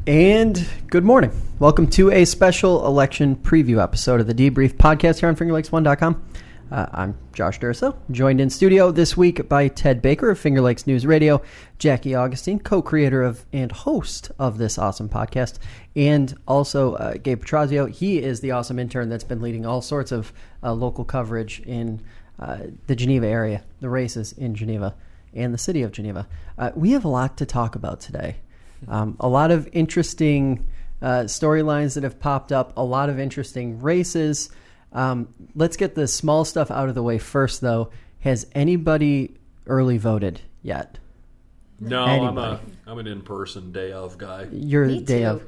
And good morning. Welcome to a special election preview episode of the Debrief Podcast here on FingerLakes1.com. I'm Josh Durso, joined in studio this week by Ted Baker of Finger Lakes News Radio, Jackie Augustine, co-creator of and host of this awesome podcast, and also Gabe Pietrorazio. He is the awesome intern that's been leading all sorts of local coverage in the Geneva area, the races in Geneva, and the city of Geneva. We have a lot to talk about today. A lot of interesting storylines that have popped up, a lot of interesting races. Let's get the small stuff out of the way first, though. Has anybody early voted yet? No, anybody? I'm an in-person day of guy. You're Me day too. of.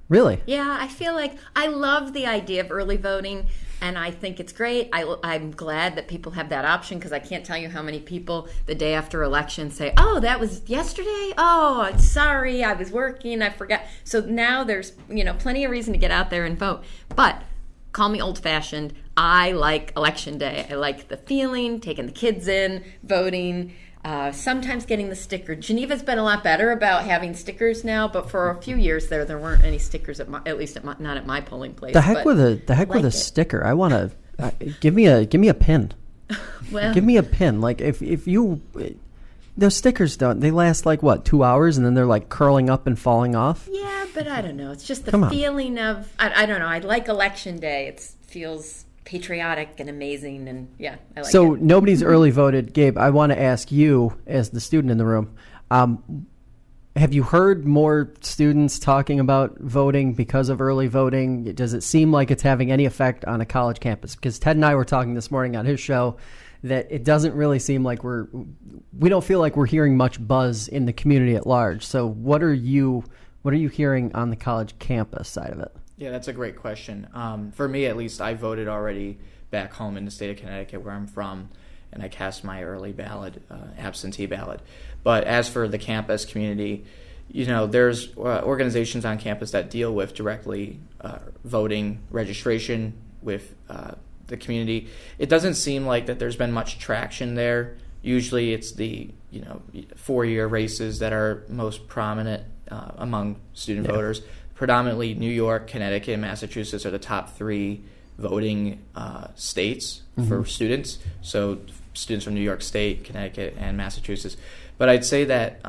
Really? Yeah, I feel like I love the idea of early voting, and I think it's great. I'm glad that people have that option because I can't tell you how many people the day after election say, "Oh, that was yesterday. Oh, I'm sorry, I was working, I forgot." So now there's plenty of reason to get out there and vote. But call me old-fashioned. I like election day. I like the feeling, taking the kids in, voting. Sometimes getting the sticker. Geneva's been a lot better about having stickers now, but for a few years there weren't any stickers not at my polling place. The heck with a sticker. I want to give me a pin. Well, give me a pin. Like if you those stickers they last like what 2 hours and then they're like curling up and falling off. Yeah, but I don't know. It's just the feeling of I don't know. I like election day. It feels patriotic and amazing, and yeah, I like it. So nobody's early voted. Gabe, I want to ask you as the student in the room, have you heard more students talking about voting because of early voting? Does it seem like it's having any effect on a college campus? Because Ted and I were talking this morning on his show that it doesn't really seem like we don't feel like we're hearing much buzz in the community at large. So what are you hearing on the college campus side of it? Yeah, that's a great question. For me, at least, I voted already back home in the state of Connecticut, where I'm from, and I cast my early ballot, absentee ballot. But as for the campus community, there's organizations on campus that deal with directly voting registration with the community. It doesn't seem like that there's been much traction there. Usually, it's the 4-year races that are most prominent among student voters. Predominantly New York, Connecticut, and Massachusetts are the top 3 voting states for students. So students from New York State, Connecticut, and Massachusetts. But I'd say that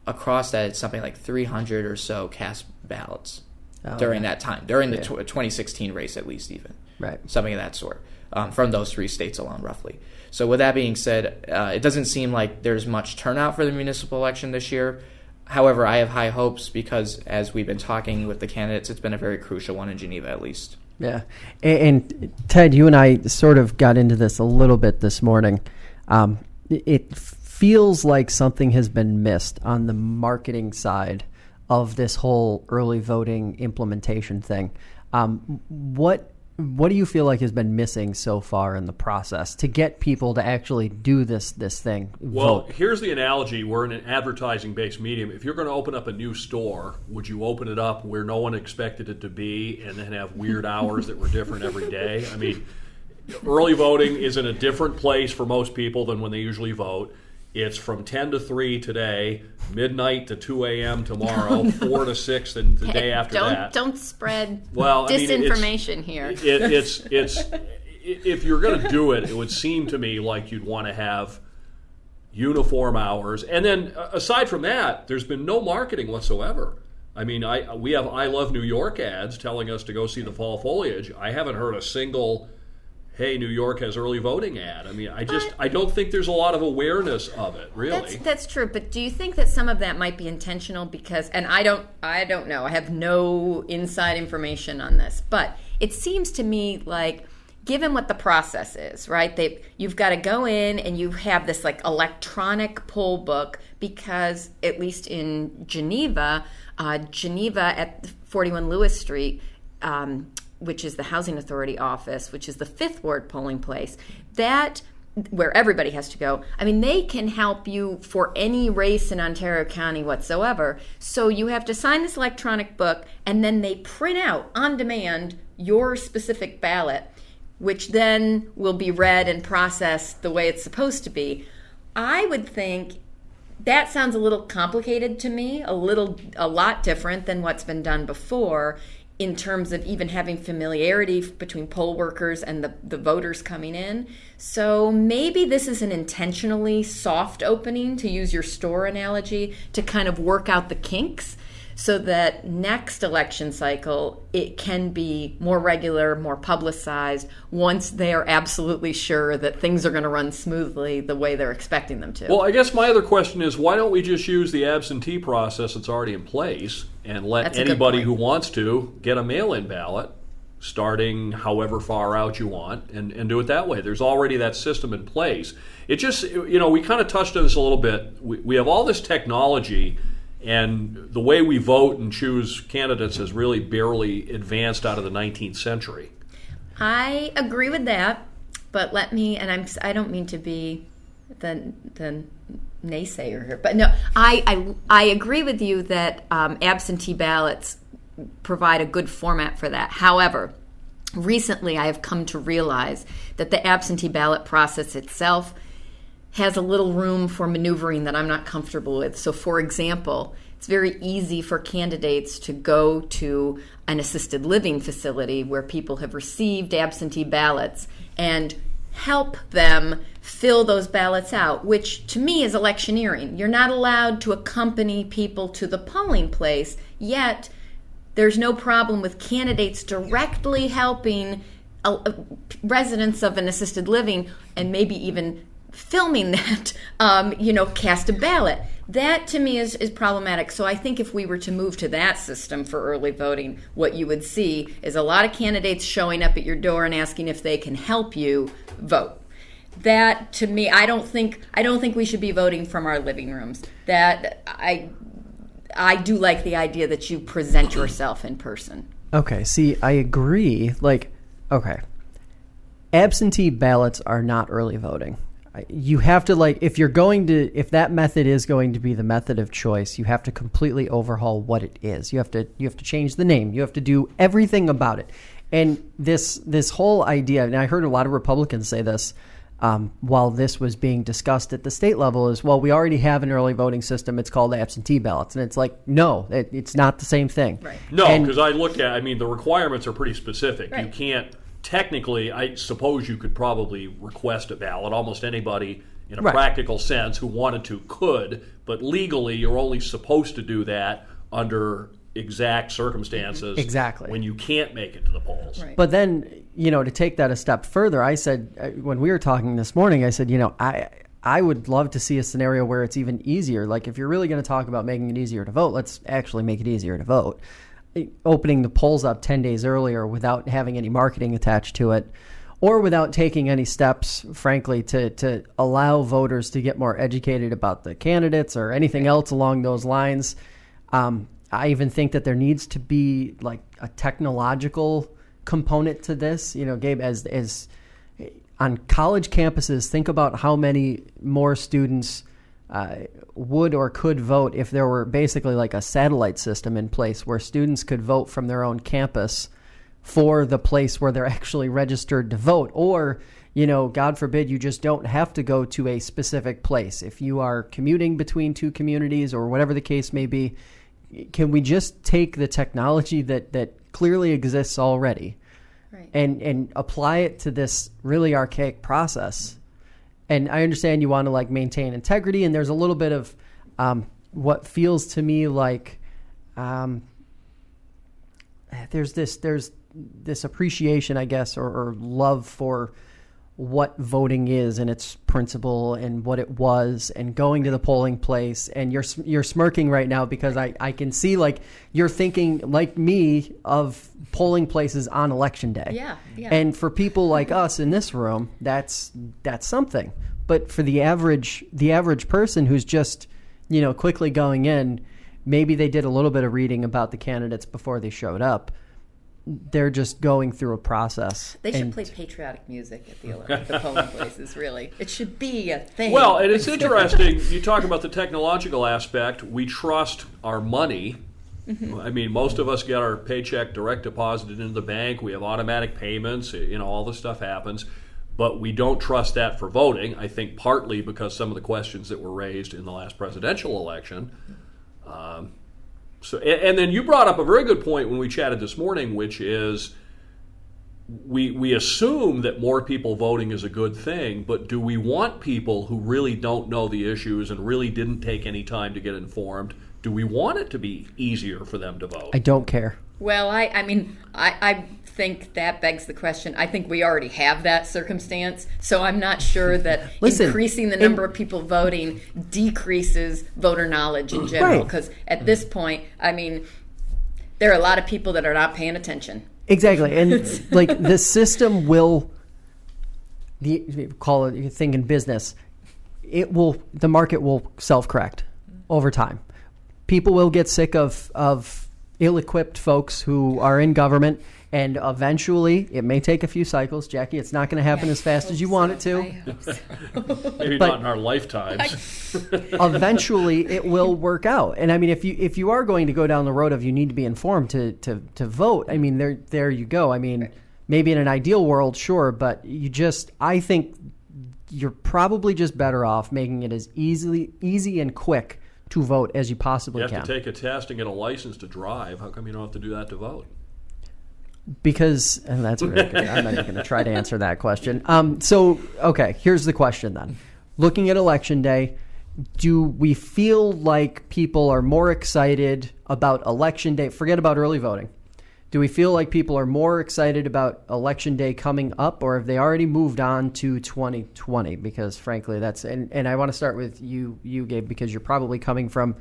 across that, it's something like 300 or so cast ballots during that time, during the 2016 race at least even. Right. Something of that sort, from those 3 states alone roughly. So with that being said, it doesn't seem like there's much turnout for the municipal election this year. However, I have high hopes because, as we've been talking with the candidates, it's been a very crucial one in Geneva, at least. Yeah. And Ted, you and I sort of got into this a little bit this morning. It feels like something has been missed on the marketing side of this whole early voting implementation thing. What do you feel like has been missing so far in the process to get people to actually do this thing? Well, vote? Here's the analogy. We're in an advertising-based medium. If you're going to open up a new store, would you open it up where no one expected it to be and then have weird hours that were different every day? I mean, early voting is in a different place for most people than when they usually vote. It's from 10 to 3 today, midnight to 2 a.m. tomorrow, 4 to 6 and the day after that. Don't spread disinformation here. It's if you're going to do it, it would seem to me like you'd want to have uniform hours. And then aside from that, there's been no marketing whatsoever. I mean, we have I Love New York ads telling us to go see the fall foliage. I haven't heard a single "Hey, New York has early voting" ad. I mean, I don't think there's a lot of awareness of it, really. That's true, but do you think that some of that might be intentional? Because, and I don't know, I have no inside information on this, but it seems to me like, given what the process is, right? You've got to go in and you have this like electronic poll book because, at least in Geneva at 41 Lewis Street, which is the Housing Authority office, which is the 5th Ward polling place, that where everybody has to go. I mean, they can help you for any race in Ontario County whatsoever. So you have to sign this electronic book, and then they print out on demand your specific ballot, which then will be read and processed the way it's supposed to be. I would think that sounds a little complicated to me, a lot different than what's been done before in terms of even having familiarity between poll workers and the voters coming in. So maybe this is an intentionally soft opening, to use your store analogy, to kind of work out the kinks so that next election cycle it can be more regular, more publicized, once they are absolutely sure that things are going to run smoothly the way they're expecting them to. Well, I guess my other question is, why don't we just use the absentee process that's already in place and let anybody who wants to get a mail-in ballot starting however far out you want and do it that way? There's already that system in place. It just, we kind of touched on this a little bit. We have all this technology, and the way we vote and choose candidates has really barely advanced out of the 19th century. I agree with that, but I don't mean to be the naysayer here, but no, I agree with you that absentee ballots provide a good format for that. However, recently I have come to realize that the absentee ballot process itself has a little room for maneuvering that I'm not comfortable with. So, for example, it's very easy for candidates to go to an assisted living facility where people have received absentee ballots and help them fill those ballots out, which to me is electioneering. You're not allowed to accompany people to the polling place, yet there's no problem with candidates directly helping residents of an assisted living and maybe even filming that, cast a ballot. That to me is problematic. So I think if we were to move to that system for early voting, what you would see is a lot of candidates showing up at your door and asking if they can help you vote. That to me, I don't think we should be voting from our living rooms. That I do like the idea that you present yourself in person. Okay, see, I agree. Absentee ballots are not early voting. You have to, if that method is going to be the method of choice, you have to completely overhaul what it is. You have to change the name. You have to do everything about it. And this whole idea, and I heard a lot of Republicans say this while this was being discussed at the state level, is, well, we already have an early voting system. It's called absentee ballots. And it's like, no, it's not the same thing. Right. No, because I looked at, the requirements are pretty specific. Right. You can't. Technically, I suppose you could probably request a ballot. Almost anybody in a practical sense who wanted to could, but legally you're only supposed to do that under exact circumstances. Exactly. When you can't make it to the polls. Right. But then, to take that a step further, I said, when we were talking this morning, I said, I would love to see a scenario where it's even easier. Like, if you're really going to talk about making it easier to vote, let's actually make it easier to vote. Opening the polls up 10 days earlier without having any marketing attached to it, or without taking any steps, frankly, to allow voters to get more educated about the candidates or anything else along those lines. I even think that there needs to be like a technological component to this. Gabe, as on college campuses, think about how many more students would or could vote if there were basically like a satellite system in place where students could vote from their own campus for the place where they're actually registered to vote. Or, God forbid, you just don't have to go to a specific place. If you are commuting between two communities or whatever the case may be, can we just take the technology that clearly exists already and apply it to this really archaic process? And I understand you want to maintain integrity, and there's a little bit of what feels to me like there's this appreciation, I guess, or love for what voting is and its principle and what it was, and going to the polling place. And you're smirking right now because I can see you're thinking like me of polling places on election day. Yeah. And for people like us in this room, that's something. But for the average person who's just quickly going in, maybe they did a little bit of reading about the candidates before they showed up. They're just going through a process. They should play patriotic music at the polling places, really. It should be a thing. Well, and it's interesting. You talk about the technological aspect. We trust our money. Mm-hmm. Most of us get our paycheck direct deposited into the bank. We have automatic payments. All this stuff happens. but we don't trust that for voting, I think partly because some of the questions that were raised in the last presidential election. And then you brought up a very good point when we chatted this morning, which is we assume that more people voting is a good thing, but do we want people who really don't know the issues and really didn't take any time to get informed? Do we want it to be easier for them to vote? I don't care. Well, I think that begs the question. I think we already have that circumstance, so I'm not sure that increasing the number of people voting decreases voter knowledge in general, because at this point, there are a lot of people that are not paying attention. Exactly, and the system will, call it, you think in business, the market will self-correct over time. People will get sick of ill-equipped folks who are in government, and eventually, it may take a few cycles. Jackie, it's not going to happen as fast as you want it to. Maybe not in our lifetimes. Eventually, it will work out. And if you are going to go down the road of you need to be informed to vote, there you go. Maybe in an ideal world, sure, but I think you're probably just better off making it as easy and quick to vote as you possibly can. You have to take a test and get a license to drive. How come you don't have to do that to vote? Because, and that's very good. I'm not even going to try to answer that question. Okay, here's the question then. Looking at Election Day, do we feel like people are more excited about Election Day? Forget about early voting. Do we feel like people are more excited about Election Day coming up, or have they already moved on to 2020? Because frankly, and I want to start with you, Gabe, because you're probably coming from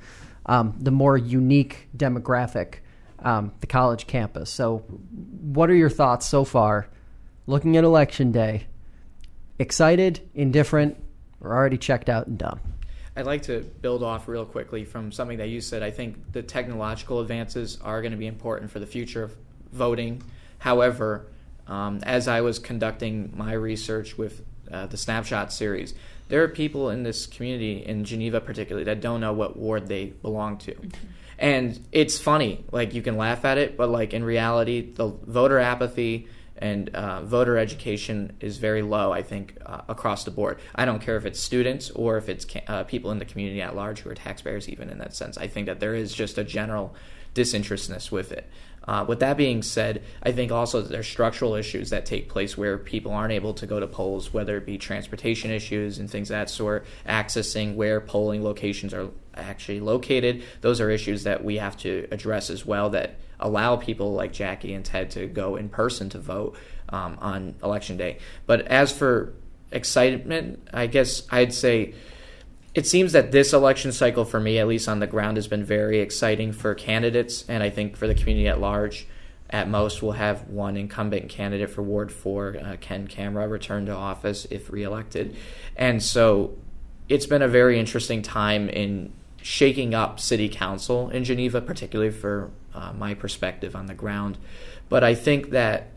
the more unique demographic, the college campus. So what are your thoughts so far looking at Election Day? Excited, indifferent, or already checked out and done? I'd like to build off real quickly from something that you said. I think the technological advances are going to be important for the future of voting. However, as I was conducting my research with the Snapshot series, there are people in this community, in Geneva particularly, that don't know what ward they belong to. And it's funny, you can laugh at it, but in reality, the voter apathy and voter education is very low, I think, across the board. I don't care if it's students or if it's people in the community at large who are taxpayers, even in that sense. I think that there is just a general disinterestedness with it. With that being said, I think also that there's structural issues that take place where people aren't able to go to polls, whether it be transportation issues and things of that sort, accessing where polling locations are actually located. Those are issues that we have to address as well, that allow people like Jackie and Ted to go in person to vote on Election Day. But as for excitement, I guess I'd say it seems that this election cycle, for me, at least on the ground, has been very exciting for candidates, and I think for the community at large. At most, we'll have one incumbent candidate for Ward 4, Ken Camera, return to office if reelected. And so it's been a very interesting time in shaking up city council in Geneva, particularly for my perspective on the ground. But I think that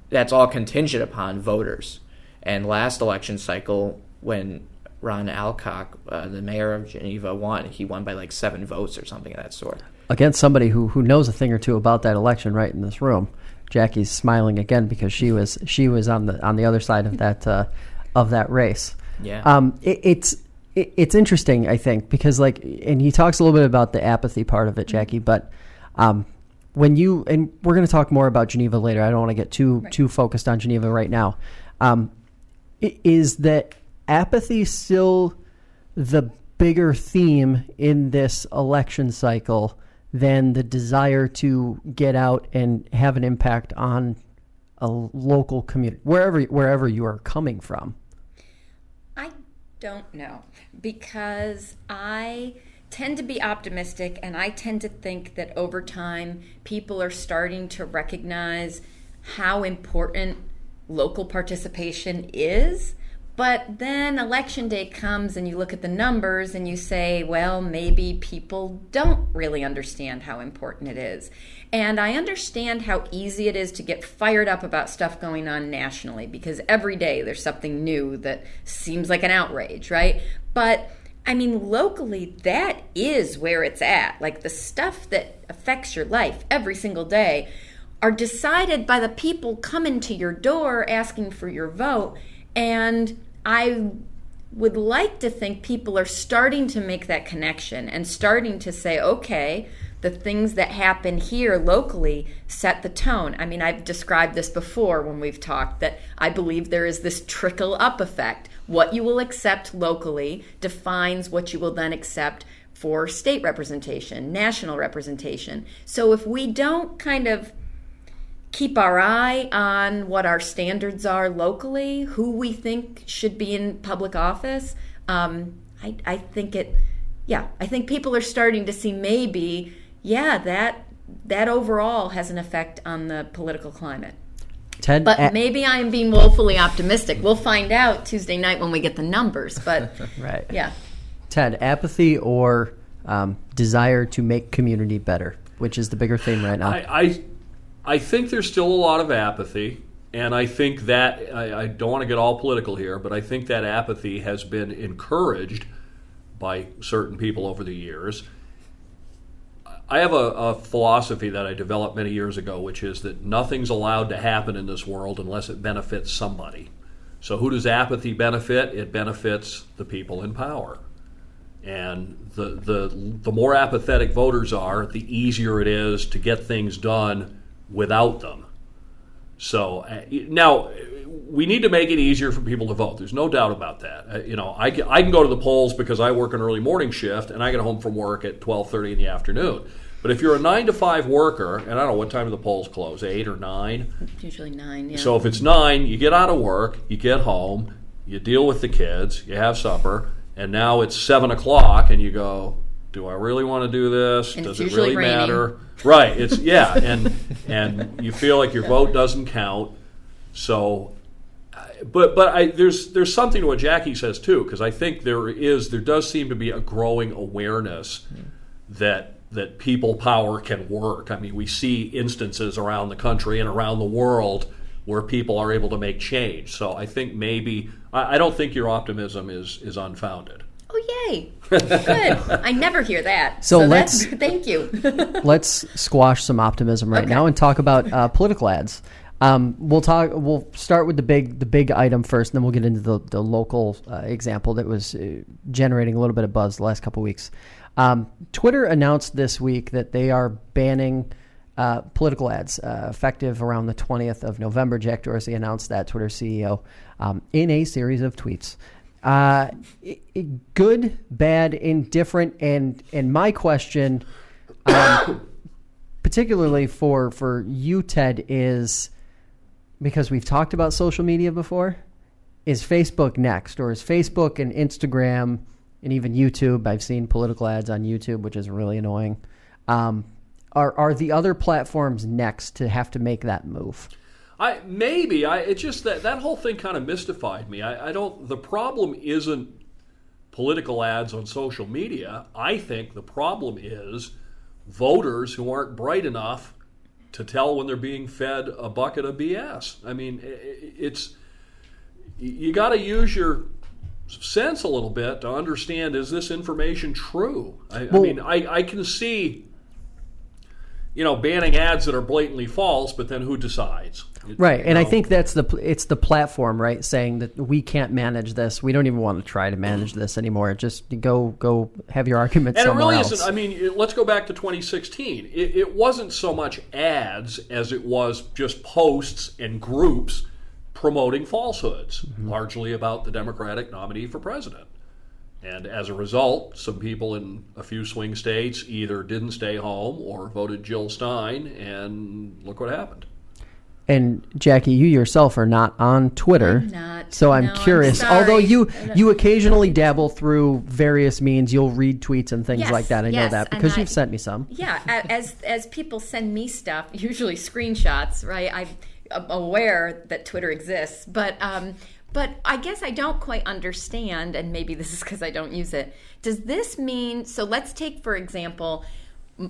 that's all contingent upon voters. And last election cycle, when Ron Alcock, the mayor of Geneva, won, he won by 7 votes or something of that sort. Against somebody who knows a thing or two about that election right in this room. Jackie's smiling again because she was on the other side of that race. Yeah. It's interesting, I think, because and he talks a little bit about the apathy part of it, Jackie, but when you, and we're going to talk more about Geneva later. I don't want to get too focused on Geneva right now. Is that apathy still the bigger theme in this election cycle than the desire to get out and have an impact on a local community, wherever you are coming from? I don't know, because I tend to be optimistic, and I tend to think that over time people are starting to recognize how important local participation is. But then Election Day comes and you look at the numbers and you say, well, maybe people don't really understand how important it is. And I understand how easy it is to get fired up about stuff going on nationally, because every day there's something new that seems like an outrage, right? But locally, that is where it's at. The stuff that affects your life every single day are decided by the people coming to your door asking for your vote. And I would like to think people are starting to make that connection and starting to say, okay, the things that happen here locally set the tone. I mean, I've described this before when we've talked, that I believe there is this trickle-up effect. What you will accept locally defines what you will then accept for state representation, national representation. So if we don't kind of keep our eye on what our standards are locally, who we think should be in public office, I think people are starting to see maybe, that overall has an effect on the political climate. Ted, but maybe I am being woefully optimistic. We'll find out Tuesday night when we get the numbers. But right, yeah. Ted, apathy or desire to make community better, which is the bigger theme right now? I think there's still a lot of apathy, and I think that, I don't want to get all political here, but I think that apathy has been encouraged by certain people over the years. I have a philosophy that I developed many years ago, which is that nothing's allowed to happen in this world unless it benefits somebody. So who does apathy benefit? It benefits the people in power. And the more apathetic voters are, the easier it is to get things done without them. So now we need to make it easier for people to vote. There's no doubt about that. I can go to the polls because I work an early morning shift and I get home from work at 12:30 in the afternoon. But if you're a 9 to 5 worker, and I don't know what time do the polls close, 8 or 9? Usually 9, yeah. So if it's 9, you get out of work, you get home, you deal with the kids, you have supper, and now it's 7 o'clock, and you go, do I really want to do this? And does it's it really usually raining. matter? Right. And you feel like your vote doesn't count. So, but there's something to what Jackie says too, because I think there does seem to be a growing awareness that people power can work. I mean, we see instances around the country and around the world where people are able to make change. So I think maybe I don't think your optimism is unfounded. Oh, yay. Good. I never hear that. So thank you. Let's squash some optimism right now and talk about political ads. We'll start with the big item first, and then we'll get into the local example that was generating a little bit of buzz the last couple of weeks. Twitter announced this week that they are banning political ads effective around the 20th of November. Jack Dorsey announced that, Twitter CEO, in a series of tweets. Good, bad, indifferent, and my question, particularly for you, Ted, is because we've talked about social media before. Is Facebook next, or is Facebook and Instagram and even YouTube? I've seen political ads on YouTube, which is really annoying. Are the other platforms next to have to make that move? It's just that whole thing kind of mystified me. The problem isn't political ads on social media. I think the problem is voters who aren't bright enough to tell when they're being fed a bucket of BS. I mean, you got to use your sense a little bit to understand, is this information true? I can see, banning ads that are blatantly false, but then who decides? Right, and I think it's the platform, right, saying that we can't manage this. We don't even want to try to manage this anymore. Just go have your argument somewhere else. And it really isn't. I mean, let's go back to 2016. It wasn't so much ads as it was just posts and groups promoting falsehoods, largely about the Democratic nominee for president. And as a result, some people in a few swing states either didn't stay home or voted Jill Stein, and look what happened. And Jackie, you yourself are not on Twitter. I'm not. So I'm curious. I'm Although you occasionally dabble through various means, you'll read tweets and things like that. I know that because you've sent me some. Yeah, as people send me stuff, usually screenshots, right? I'm aware that Twitter exists, but I guess I don't quite understand, and maybe this is because I don't use it. Does this mean, so let's take, for example,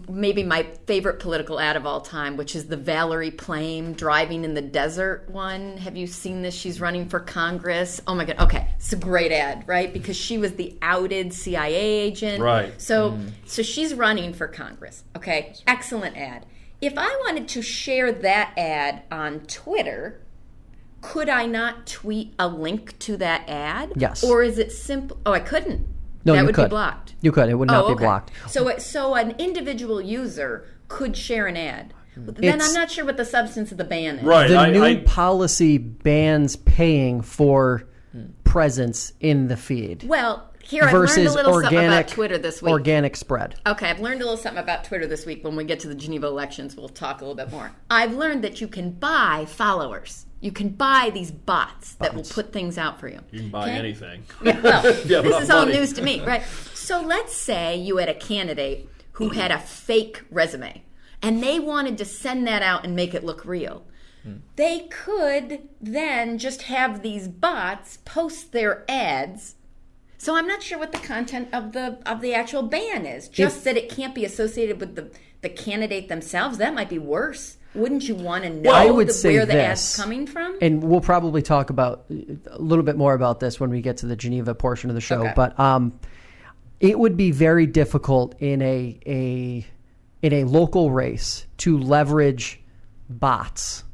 maybe my favorite political ad of all time, which is the Valerie Plame driving in the desert one. Have you seen this? She's running for Congress. Oh my God. Okay. It's a great ad, right? Because she was the outed CIA agent. Right. So she's running for Congress. Okay. Excellent ad. If I wanted to share that ad on Twitter, could I not tweet a link to that ad? Yes. Or is it simple? Oh, I couldn't. No, that you would could. be blocked. You could. It would not be okay. blocked. So an individual user could share an ad. Then I'm not sure what the substance of the ban is. Right. The new policy bans paying for presence in the feed. Well, here I've learned a little something about Twitter this week. Organic spread. Okay, I've learned a little something about Twitter this week. When we get to the Geneva elections, we'll talk a little bit more. I've learned that you can buy followers. You can buy these bots that will put things out for you. You can buy anything. Yeah, well, Yeah, this is all money. news to me, right? So let's say you had a candidate who had a fake resume, and they wanted to send that out and make it look real. They could then just have these bots post their ads. So I'm not sure what the content of the actual ban is. Just that it can't be associated with the candidate themselves. That might be worse. Wouldn't you want to know I would say where the this, ad's coming from? And we'll probably talk about a little bit more about this when we get to the Geneva portion of the show. Okay. But it would be very difficult in a local race to leverage bots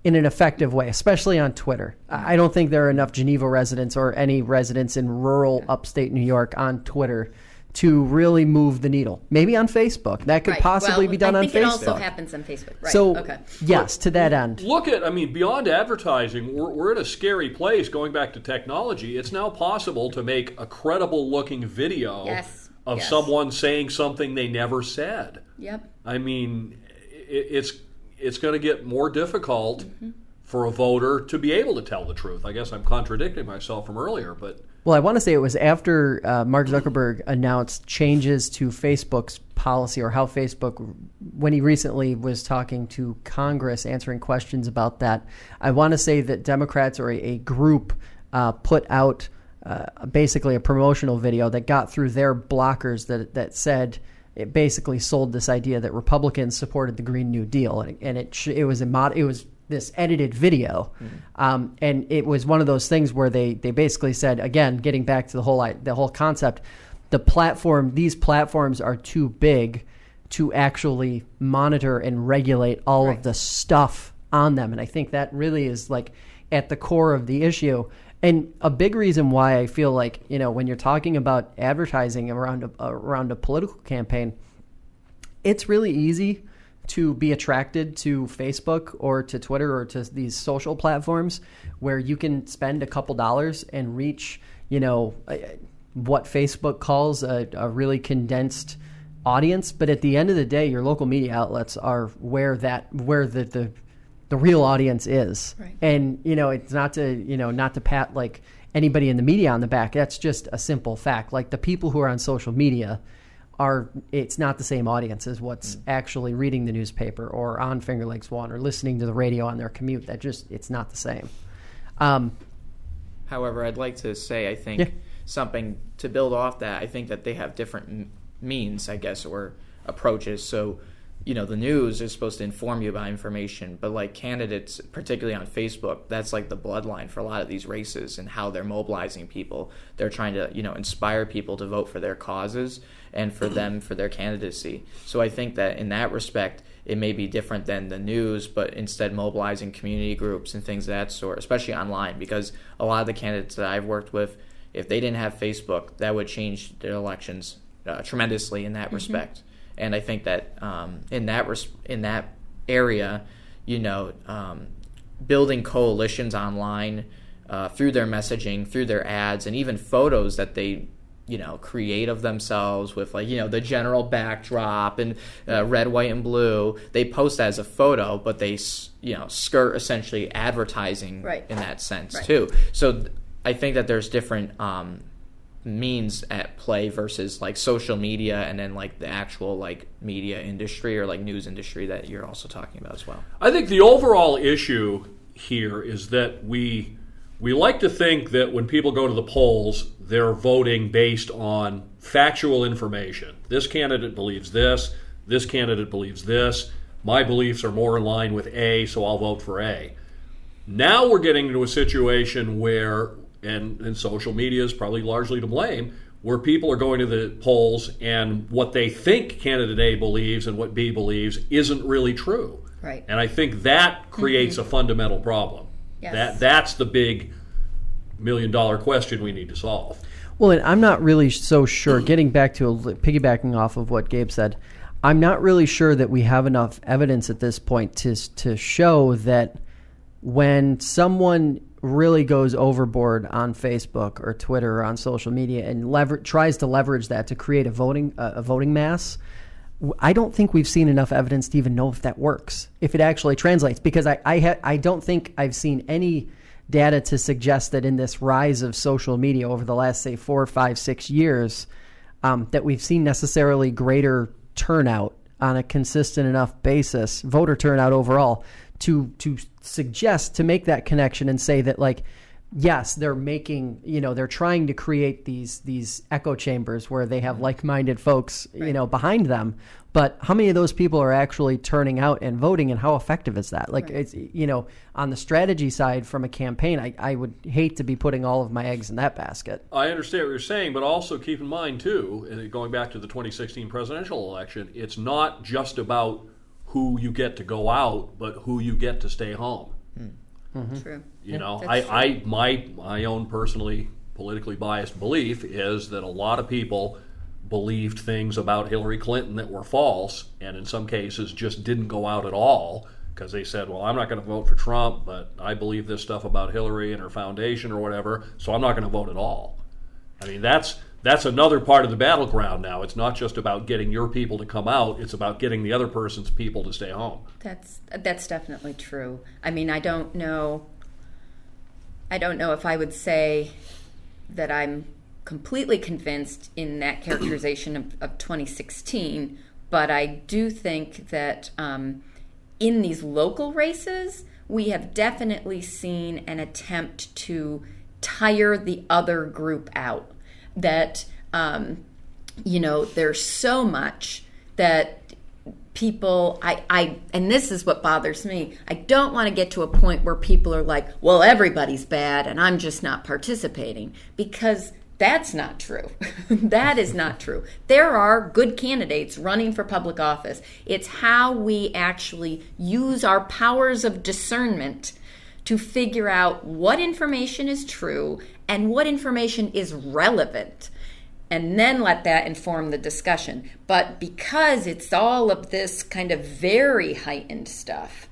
in an effective way, especially on Twitter. I don't think there are enough Geneva residents or any residents in rural upstate New York on Twitter to really move the needle. Maybe on Facebook. That could possibly be done on Facebook. I think it also happens on Facebook. Right. So, okay. yes, to that end. Look at, beyond advertising, we're in a scary place going back to technology. It's now possible to make a credible-looking video of someone saying something they never said. Yep. It's going to get more difficult for a voter to be able to tell the truth. I guess I'm contradicting myself from earlier, but... Well, I want to say it was after Mark Zuckerberg announced changes to Facebook's policy, or how Facebook, when he recently was talking to Congress, answering questions about that. I want to say that Democrats or a group put out basically a promotional video that got through their blockers that said it basically sold this idea that Republicans supported the Green New Deal, and it was this edited video, and it was one of those things where they basically said, again, getting back to the whole concept, these platforms are too big to actually monitor and regulate all of the stuff on them, and I think that really is like at the core of the issue. And a big reason why I feel like, when you're talking about advertising around a political campaign, it's really easy to be attracted to Facebook or to Twitter or to these social platforms where you can spend a couple dollars and reach, what Facebook calls a really condensed audience. But at the end of the day, your local media outlets are where the real audience is. Right. And, it's not to pat like anybody in the media on the back. That's just a simple fact. Like the people who are on social media it's not the same audience as what's actually reading the newspaper or on Finger Lakes One or listening to the radio on their commute. It's not the same. However, I'd like to say, I think something to build off that, I think that they have different means, I guess, or approaches. So, the news is supposed to inform you about information, but like candidates, particularly on Facebook, that's like the bloodline for a lot of these races and how they're mobilizing people. They're trying to, inspire people to vote for their causes and for them for their candidacy. So I think that in that respect, it may be different than the news, but instead mobilizing community groups and things of that sort, especially online, because a lot of the candidates that I've worked with, if they didn't have Facebook, that would change their elections tremendously in that respect. And I think that in that area, building coalitions online through their messaging, through their ads, and even photos that they create of themselves with the general backdrop and red, white, and blue. They post that as a photo, but they skirt essentially advertising in that sense too. So I think that there's different means at play versus like social media and then like the actual like media industry or like news industry that you're also talking about as well. I think the overall issue here is that we like to think that when people go to the polls, they're voting based on factual information. This candidate believes this candidate believes this, my beliefs are more in line with A, so I'll vote for A. Now we're getting into a situation where, and social media is probably largely to blame, where people are going to the polls and what they think candidate A believes and what B believes isn't really true. Right. And I think that creates a fundamental problem. Yes. That's the big $1 million question we need to solve. Well, and I'm not really so sure, getting back to piggybacking off of what Gabe said, I'm not really sure that we have enough evidence at this point to show that when someone really goes overboard on Facebook or Twitter or on social media and tries to leverage that to create a voting mass, I don't think we've seen enough evidence to even know if that works, if it actually translates. Because I don't think I've seen any data to suggest that in this rise of social media over the last, say, 4, 5, 6 years, that we've seen necessarily greater turnout on a consistent enough basis, voter turnout overall, to suggest, to make that connection and say that, like, yes, they're making, they're trying to create these echo chambers where they have like-minded folks, behind them. But how many of those people are actually turning out and voting, and how effective is that? Like, it's, on the strategy side from a campaign, I would hate to be putting all of my eggs in that basket. I understand what you're saying, but also keep in mind, too, going back to the 2016 presidential election, it's not just about who you get to go out, but who you get to stay home. Mm-hmm. True. My own personally politically biased belief is that a lot of people believed things about Hillary Clinton that were false, and in some cases just didn't go out at all because they said, well, I'm not going to vote for Trump, but I believe this stuff about Hillary and her foundation or whatever, so I'm not going to vote at all. I mean, that's another part of the battleground now. It's not just about getting your people to come out, it's about getting the other person's people to stay home. That's definitely true. I mean, I don't know if I would say that I'm completely convinced in that characterization of 2016, but I do think that in these local races, we have definitely seen an attempt to tire the other group out. That, there's so much that people, and this is what bothers me, I don't want to get to a point where people are like, well, everybody's bad and I'm just not participating, because that's not true. That is not true. There are good candidates running for public office. It's how we actually use our powers of discernment to figure out what information is true and what information is relevant, and then let that inform the discussion. But because it's all of this kind of very heightened stuff,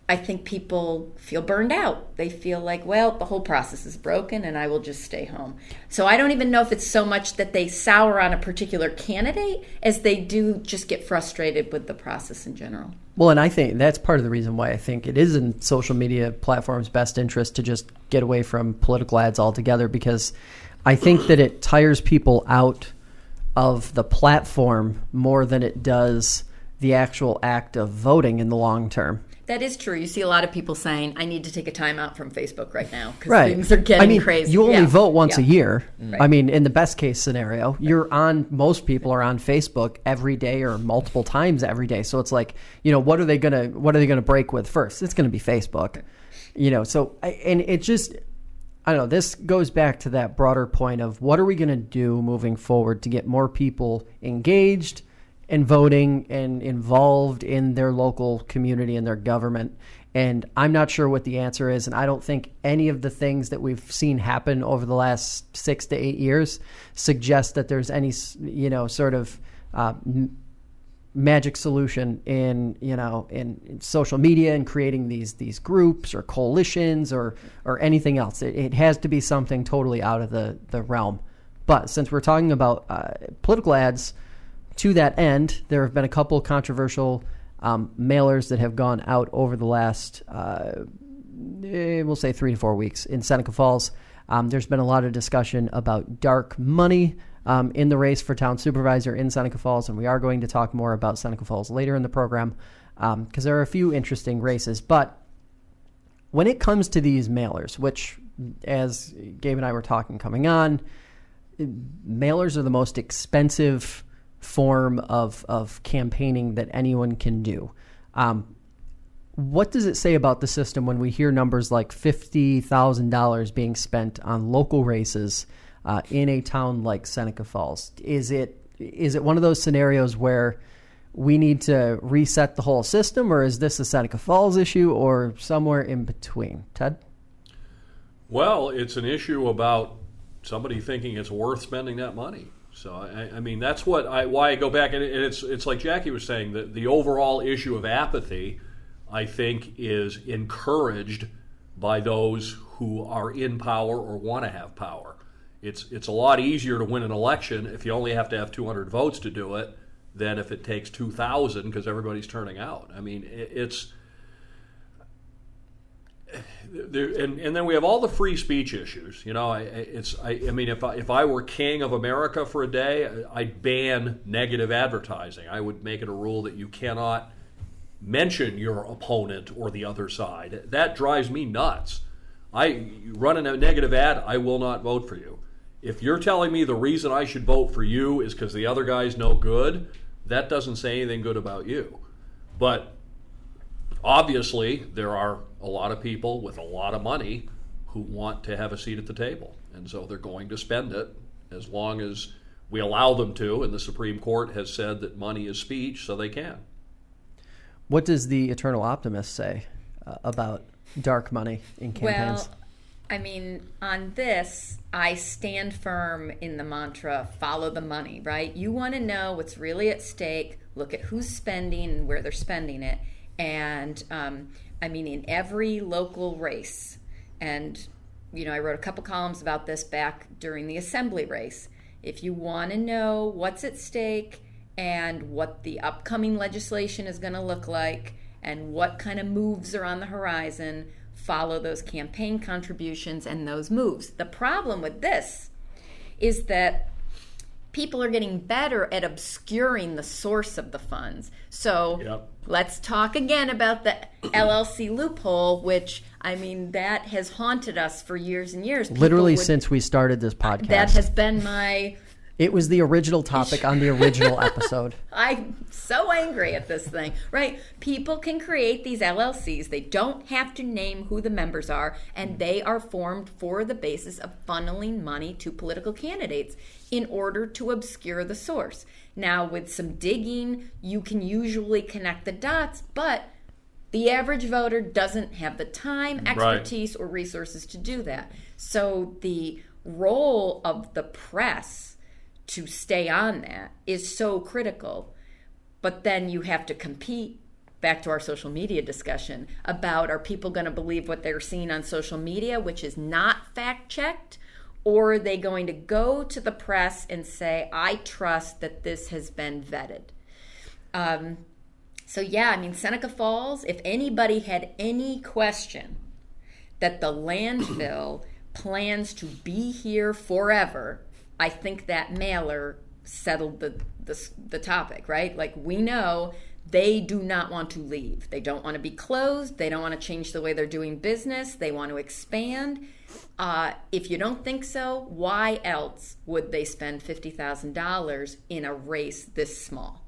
I think people feel burned out. They feel like, well, the whole process is broken and I will just stay home. So I don't even know if it's so much that they sour on a particular candidate as they do just get frustrated with the process in general. Well, and I think that's part of the reason why I think it is in social media platforms' best interest to just get away from political ads altogether, because I think that it tires people out of the platform more than it does the actual act of voting in the long term. That is true. You see a lot of people saying, I need to take a time out from Facebook right now because things are getting crazy. You only vote once a year. Right. I mean, in the best case scenario, most people are on Facebook every day or multiple times every day. So it's like, what are they gonna break with first? It's gonna be Facebook. I don't know, this goes back to that broader point of what are we gonna do moving forward to get more people engaged and voting and involved in their local community and their government. And I'm not sure what the answer is, and I don't think any of the things that we've seen happen over the last 6 to 8 years suggest that there's any, sort of magic solution in social media and creating these groups or coalitions or anything else. It has to be something totally out of the realm. But since we're talking about political ads, to that end, there have been a couple of controversial mailers that have gone out over the last, we'll say 3 to 4 weeks in Seneca Falls. There's been a lot of discussion about dark money in the race for town supervisor in Seneca Falls, and we are going to talk more about Seneca Falls later in the program because there are a few interesting races. But when it comes to these mailers, which, as Gabe and I were talking coming on, mailers are the most expensive form of campaigning that anyone can do. What does it say about the system when we hear numbers like $50,000 being spent on local races in a town like Seneca Falls? Is it one of those scenarios where we need to reset the whole system, or is this a Seneca Falls issue, or somewhere in between? Ted? Well, it's an issue about somebody thinking it's worth spending that money. So, I mean, that's why I go back, and it's like Jackie was saying, that the overall issue of apathy, I think, is encouraged by those who are in power or want to have power. It's a lot easier to win an election if you only have to have 200 votes to do it than if it takes 2,000 because everybody's turning out. I mean, it's there, and then we have all the free speech issues. You know, I mean, if I were king of America for a day, I'd ban negative advertising. I would make it a rule that you cannot mention your opponent or the other side. That drives me nuts. You run a negative ad, I will not vote for you. If you're telling me the reason I should vote for you is because the other guy's no good, that doesn't say anything good about you. But obviously, there are a lot of people with a lot of money who want to have a seat at the table. And so they're going to spend it as long as we allow them to. And the Supreme Court has said that money is speech, so they can. What does the eternal optimist say about dark money in campaigns? Well, I mean, on this, I stand firm in the mantra, follow the money, right? You want to know what's really at stake, look at who's spending and where they're spending it. And, I mean, in every local race, and, you know, I wrote a couple columns about this back during the assembly race. If you want to know what's at stake and what the upcoming legislation is going to look like and what kind of moves are on the horizon, follow those campaign contributions and those moves. The problem with this is that people are getting better at obscuring the source of the funds. So Let's talk again about the LLC loophole, which, I mean, that has haunted us for years and years. Literally since we started this podcast. That has been my... It was the original topic on the original episode. I'm so angry at this thing, right? People can create these LLCs. They don't have to name who the members are, and they are formed for the basis of funneling money to political candidates in order to obscure the source. Now, with some digging, you can usually connect the dots, but the average voter doesn't have the time, expertise, or resources to do that. So the role of the press to stay on that is so critical. But then you have to compete, back to our social media discussion, about are people going to believe what they're seeing on social media, which is not fact-checked, or are they going to go to the press and say, I trust that this has been vetted? So yeah, I mean, Seneca Falls, if anybody had any question that the landfill plans to be here forever, I think that mailer settled the topic, right? Like, we know they do not want to leave. They don't want to be closed. They don't want to change the way they're doing business. They want to expand. If you don't think so, why else would they spend $50,000 in a race this small?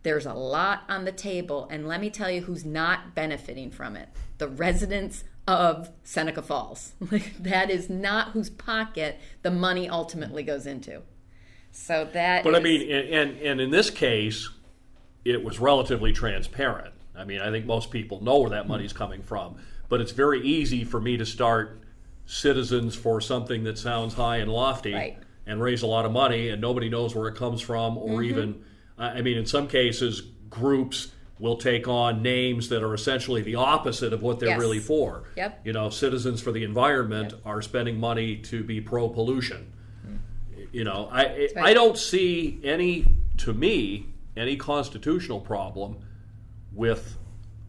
There's a lot on the table, and let me tell you who's not benefiting from it. The residents of Seneca Falls. That is not whose pocket the money ultimately goes into. So that But I mean, and in this case, it was relatively transparent. I mean, I think most people know where that money's coming from. But it's very easy for me to start citizens for something that sounds high and lofty and raise a lot of money, and nobody knows where it comes from, or even, I mean, in some cases, groups will take on names that are essentially the opposite of what they're really for. You know, Citizens for the Environment are spending money to be pro-pollution. You know, I don't see any constitutional problem with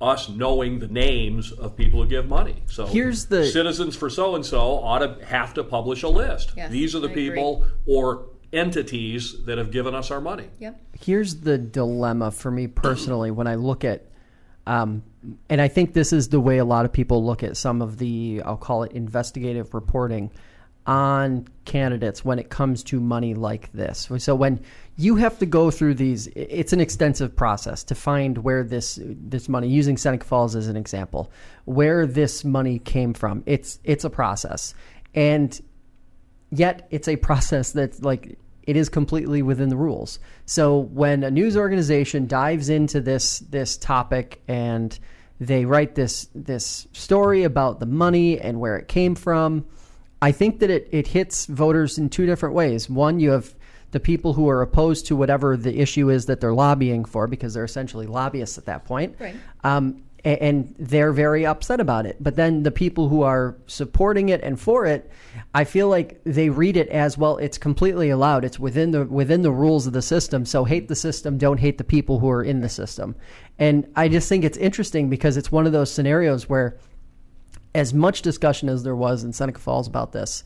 us knowing the names of people who give money. So here's the Citizens for so-and-so ought to have to publish a list. These are the people or entities that have given us our money. Here's the dilemma for me personally when I look at, and I think this is the way a lot of people look at some of the, I'll call it investigative reporting on candidates when it comes to money like this. So when you have to go through these, it's an extensive process to find where this money, using Seneca Falls as an example, where this money came from. It's a process. And yet it's a process that's like, it is completely within the rules. So when a news organization dives into this topic and they write this story about the money and where it came from, I think that it hits voters in two different ways. One, you have the people who are opposed to whatever the issue is that they're lobbying for, because they're essentially lobbyists at that point. Right. And they're very upset about it. But then the people who are supporting it and for it, I feel like they read it as, well, it's completely allowed. It's within the rules of the system. So hate the system, don't hate the people who are in the system. And I just think it's interesting because it's one of those scenarios where, as much discussion as there was in Seneca Falls about this,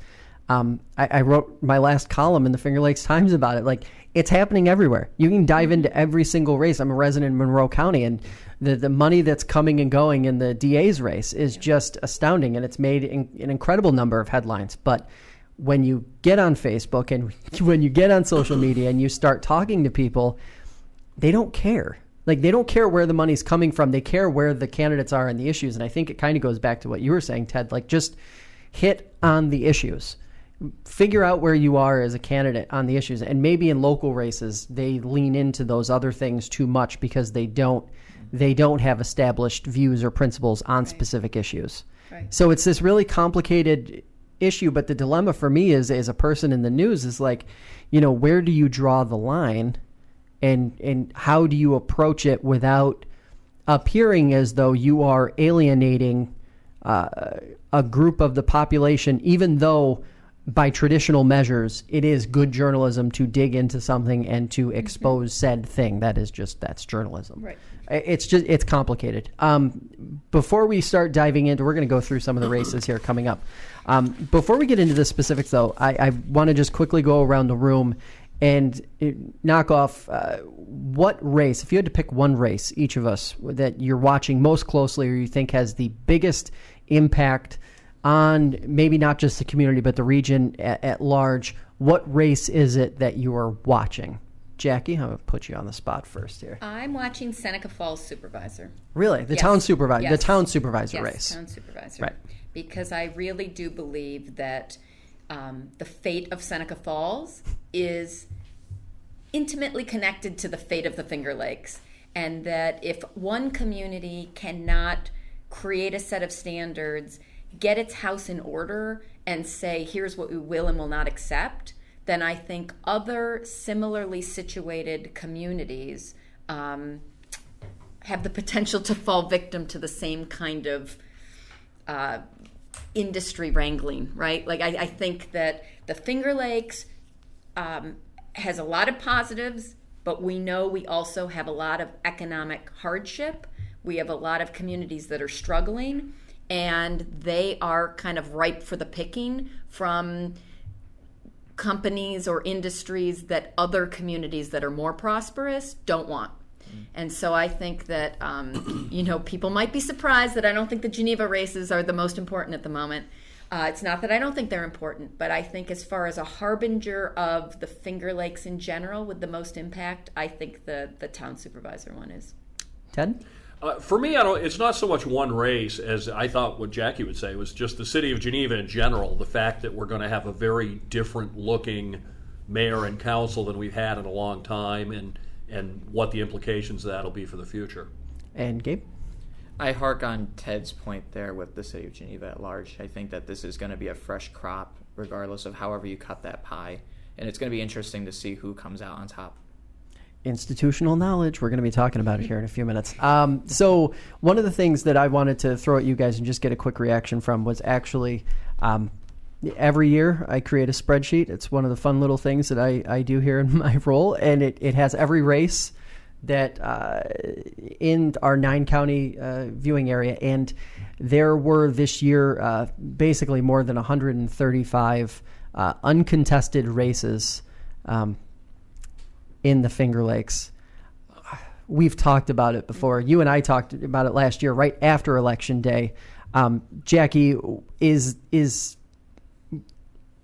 I wrote my last column in the Finger Lakes Times about it. Like, it's happening everywhere. You can dive into every single race. I'm a resident in Monroe County, and the money that's coming and going in the DA's race is just astounding, and it's made an incredible number of headlines. But when you get on Facebook and when you get on social media and you start talking to people, they don't care. Like, they don't care where the money's coming from. They care where the candidates are and the issues. And I think it kind of goes back to what you were saying, Ted. Like, just hit on the issues. Figure out where you are as a candidate on the issues. And maybe in local races, they lean into those other things too much because they don't have established views or principles on specific issues. Right. So it's this really complicated issue. But the dilemma for me is, as a person in the news, is like, where do you draw the line? And how do you approach it without appearing as though you are alienating a group of the population, even though by traditional measures it is good journalism to dig into something and to expose said thing. That's journalism. Right. It's complicated. Before we start diving into, we're going to go through some of the races here coming up. Before we get into the specifics, though, I want to just quickly go around the room and knock off what race, if you had to pick one race, each of us, that you're watching most closely or you think has the biggest impact on maybe not just the community but the region at large, what race is it that you are watching? Jackie, I'm going to put you on the spot first here. I'm watching Seneca Falls Supervisor. Really? The town supervisor, the town supervisor race. Town supervisor. Right. Because I really do believe that the fate of Seneca Falls is intimately connected to the fate of the Finger Lakes, and that if one community cannot create a set of standards, get its house in order, and say, here's what we will and will not accept, then I think other similarly situated communities have the potential to fall victim to the same kind of industry wrangling, right? Like, I think that the Finger Lakes has a lot of positives, but we know we also have a lot of economic hardship. We have a lot of communities that are struggling, and they are kind of ripe for the picking from companies or industries that other communities that are more prosperous don't want. And so I think that, people might be surprised that I don't think the Geneva races are the most important at the moment. It's not that I don't think they're important, but I think as far as a harbinger of the Finger Lakes in general with the most impact, I think the town supervisor one is. Ted? For me, it's not so much one race as I thought what Jackie would say was just the city of Geneva in general, the fact that we're going to have a very different looking mayor and council than we've had in a long time, and what the implications of that will be for the future. And Gabe? I hark on Ted's point there with the city of Geneva at large. I think that this is going to be a fresh crop regardless of however you cut that pie, and it's going to be interesting to see who comes out on top. Institutional knowledge. We're going to be talking about it here in a few minutes. So one of the things that I wanted to throw at you guys and just get a quick reaction from was actually every year I create a spreadsheet. It's one of the fun little things that I do here in my role, and it has every race that in our 9-county viewing area, and there were this year basically more than 135 uncontested races in the Finger Lakes. We've talked about it before. You and I talked about it last year, right after Election Day. Jackie,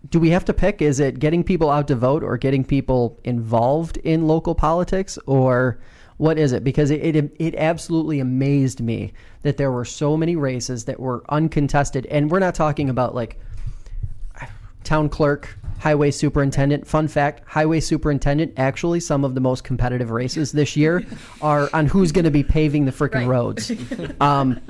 do we have to pick? Is it getting people out to vote or getting people involved in local politics, or what is it? Because it absolutely amazed me that there were so many races that were uncontested, and we're not talking about like town clerk, highway superintendent. Fun fact, highway superintendent, actually some of the most competitive races this year are on who's going to be paving the freaking roads.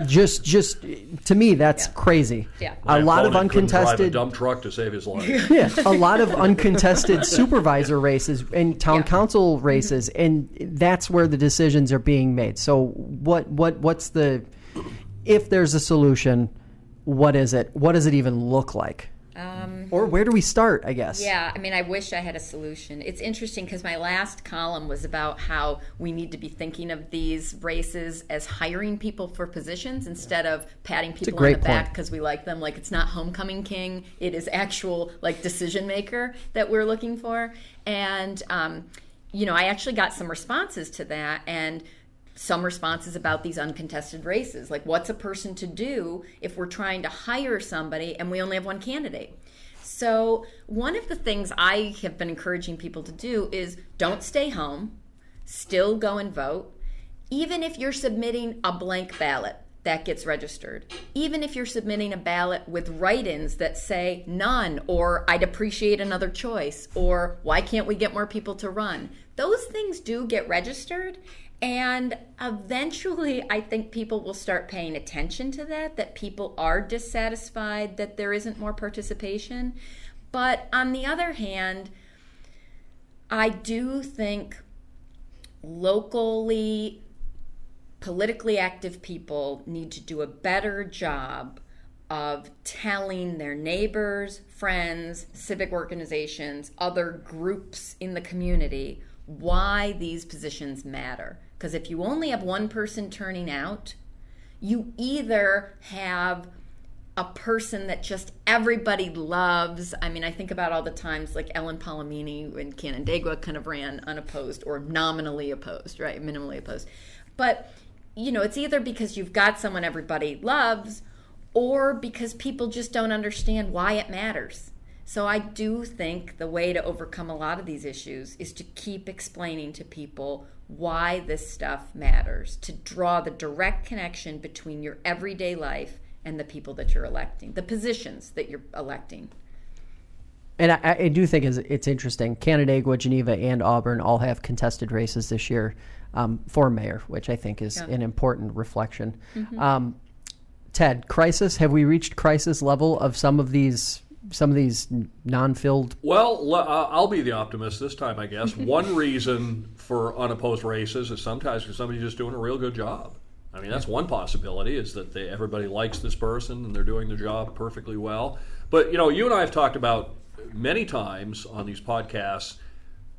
Just to me, that's crazy. Yeah. A lot of Opponent couldn't drive a uncontested dump truck to save his life. yeah, a lot of uncontested supervisor races and town council races, and that's where the decisions are being made. So what's the, if there's a solution, what is it? What does it even look like? Or where do we start, I guess? Yeah, I mean, I wish I had a solution. It's interesting because my last column was about how we need to be thinking of these races as hiring people for positions instead of patting people on the back because we like them. Like, it's not homecoming king. It is actual, like, decision maker that we're looking for. And, I actually got some responses to that, and some responses about these uncontested races. Like, what's a person to do if we're trying to hire somebody and we only have one candidate? So one of the things I have been encouraging people to do is don't stay home, still go and vote. Even if you're submitting a blank ballot, that gets registered. Even if you're submitting a ballot with write-ins that say none, or I'd appreciate another choice, or why can't we get more people to run? Those things do get registered. And eventually, I think people will start paying attention to that people are dissatisfied that there isn't more participation. But on the other hand, I do think locally, politically active people need to do a better job of telling their neighbors, friends, civic organizations, other groups in the community why these positions matter. Because if you only have one person turning out, you either have a person that just everybody loves. I mean, I think about all the times like Ellen Palomini in Canandaigua kind of ran unopposed or nominally opposed, right? Minimally opposed. But, it's either because you've got someone everybody loves or because people just don't understand why it matters. So I do think the way to overcome a lot of these issues is to keep explaining to people why this stuff matters, to draw the direct connection between your everyday life and the people that you're electing, the positions that you're electing. And I do think it's interesting. Canandaigua, Geneva, and Auburn all have contested races this year for mayor, which I think is an important reflection. Mm-hmm. Ted, crisis? Have we reached crisis level of some of these non-filled? Well, I'll be the optimist this time, I guess. One reason for unopposed races is sometimes because somebody's just doing a real good job. I mean, that's one possibility, is that everybody likes this person and they're doing their job perfectly well. But, you and I have talked about many times on these podcasts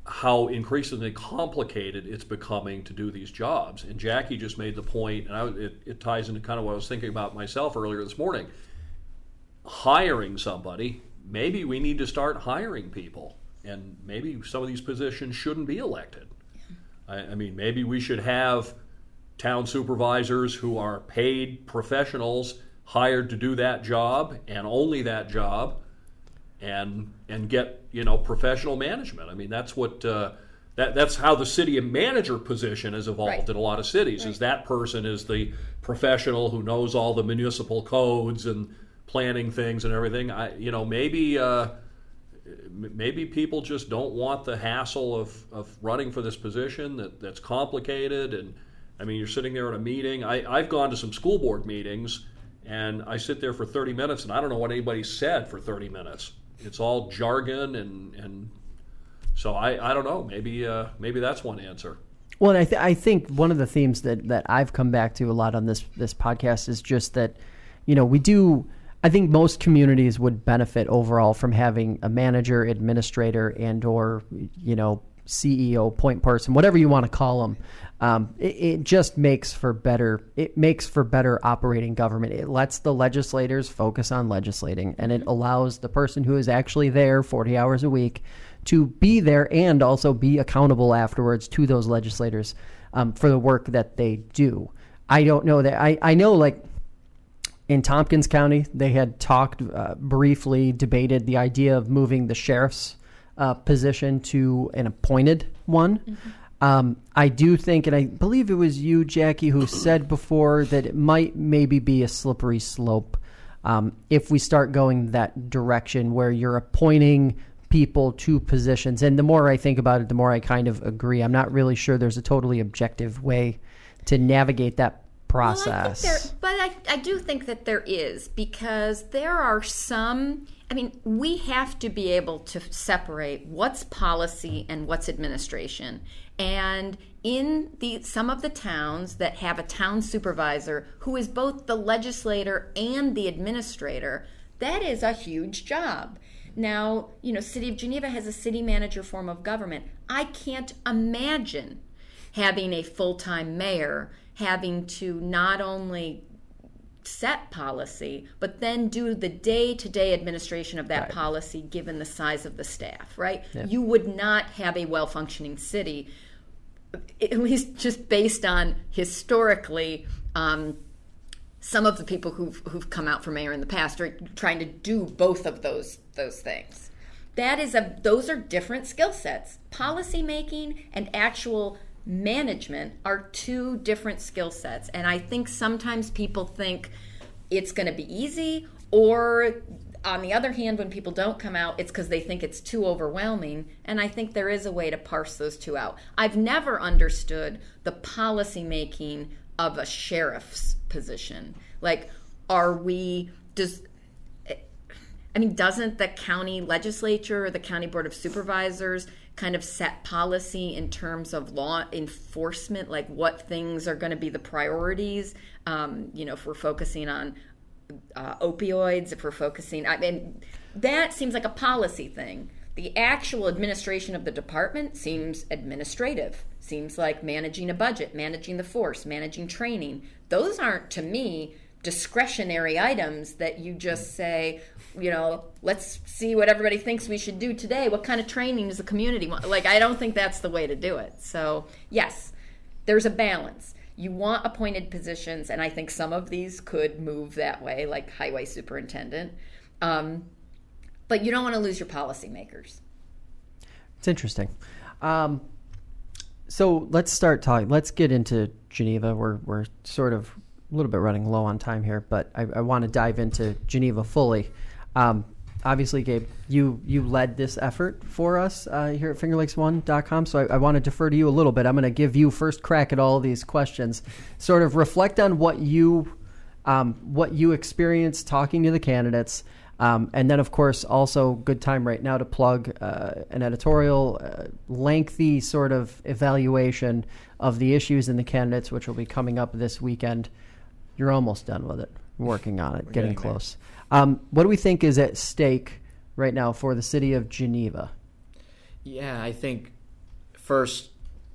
how increasingly complicated it's becoming to do these jobs. And Jackie just made the point, and it ties into kind of what I was thinking about myself earlier this morning. Hiring somebody, maybe we need to start hiring people, and maybe some of these positions shouldn't be elected. I mean, maybe we should have town supervisors who are paid professionals hired to do that job and only that job, and get professional management. I mean, that's what that's how the city manager position has evolved in a lot of cities. Is that person is the professional who knows all the municipal codes and planning things and everything. Maybe people just don't want the hassle of running for this position that's complicated. And I mean, you're sitting there at a meeting. I've gone to some school board meetings, and I sit there for 30 minutes, and I don't know what anybody said for 30 minutes. It's all jargon, and so I don't know. Maybe that's one answer. Well, and I think one of the themes that I've come back to a lot on this podcast is just that, we do. I think most communities would benefit overall from having a manager, administrator, and or CEO, point person, whatever you want to call them. It just makes for better. It makes for better operating government. It lets the legislators focus on legislating, and it allows the person who is actually there 40 hours a week to be there and also be accountable afterwards to those legislators for the work that they do. I don't know that I know, like, in Tompkins County, they had talked briefly, debated the idea of moving the sheriff's position to an appointed one. Mm-hmm. I do think, and I believe it was you, Jackie, who said before that it might maybe be a slippery slope if we start going that direction where you're appointing people to positions. And the more I think about it, the more I kind of agree. I'm not really sure there's a totally objective way to navigate that process. I do think that there is, because there are some, we have to be able to separate what's policy and what's administration. And in some of the towns that have a town supervisor who is both the legislator and the administrator, that is a huge job. Now, City of Geneva has a city manager form of government. I can't imagine having a full-time mayor having to not only set policy, but then do the day-to-day administration of that policy given the size of the staff, right? Yeah. You would not have a well-functioning city, at least just based on historically some of the people who've come out for mayor in the past are trying to do both of those things. Those are different skill sets. Policy making and actual management are two different skill sets, and I think sometimes people think it's going to be easy, or on the other hand, when people don't come out, it's because they think it's too overwhelming, and I think there is a way to parse those two out. I've never understood the policy making of a sheriff's position. Like, doesn't the county legislature or the county board of supervisors kind of set policy in terms of law enforcement, like what things are going to be the priorities? If we're focusing on opioids, if we're focusing, that seems like a policy thing. The actual administration of the department seems administrative, seems like managing a budget, managing the force, managing training. Those aren't, to me, discretionary items that you just say, let's see what everybody thinks we should do today. What kind of training does the community want? Like, I don't think that's the way to do it. So, yes, there's a balance. You want appointed positions, and I think some of these could move that way, like highway superintendent. But you don't want to lose your policymakers. It's interesting. So let's start talking. Let's get into Geneva. We're sort of a little bit running low on time here, but I want to dive into Geneva fully. Obviously, Gabe, you led this effort for us here at FingerLakes1.com, so I want to defer to you a little bit. I'm going to give you first crack at all of these questions. Sort of reflect on what you experienced talking to the candidates, and then, of course, also good time right now to plug an editorial, lengthy sort of evaluation of the issues and the candidates, which will be coming up this weekend. You're almost done with it, working on it, getting close. What do we think is at stake right now for the city of Geneva? Yeah, I think first,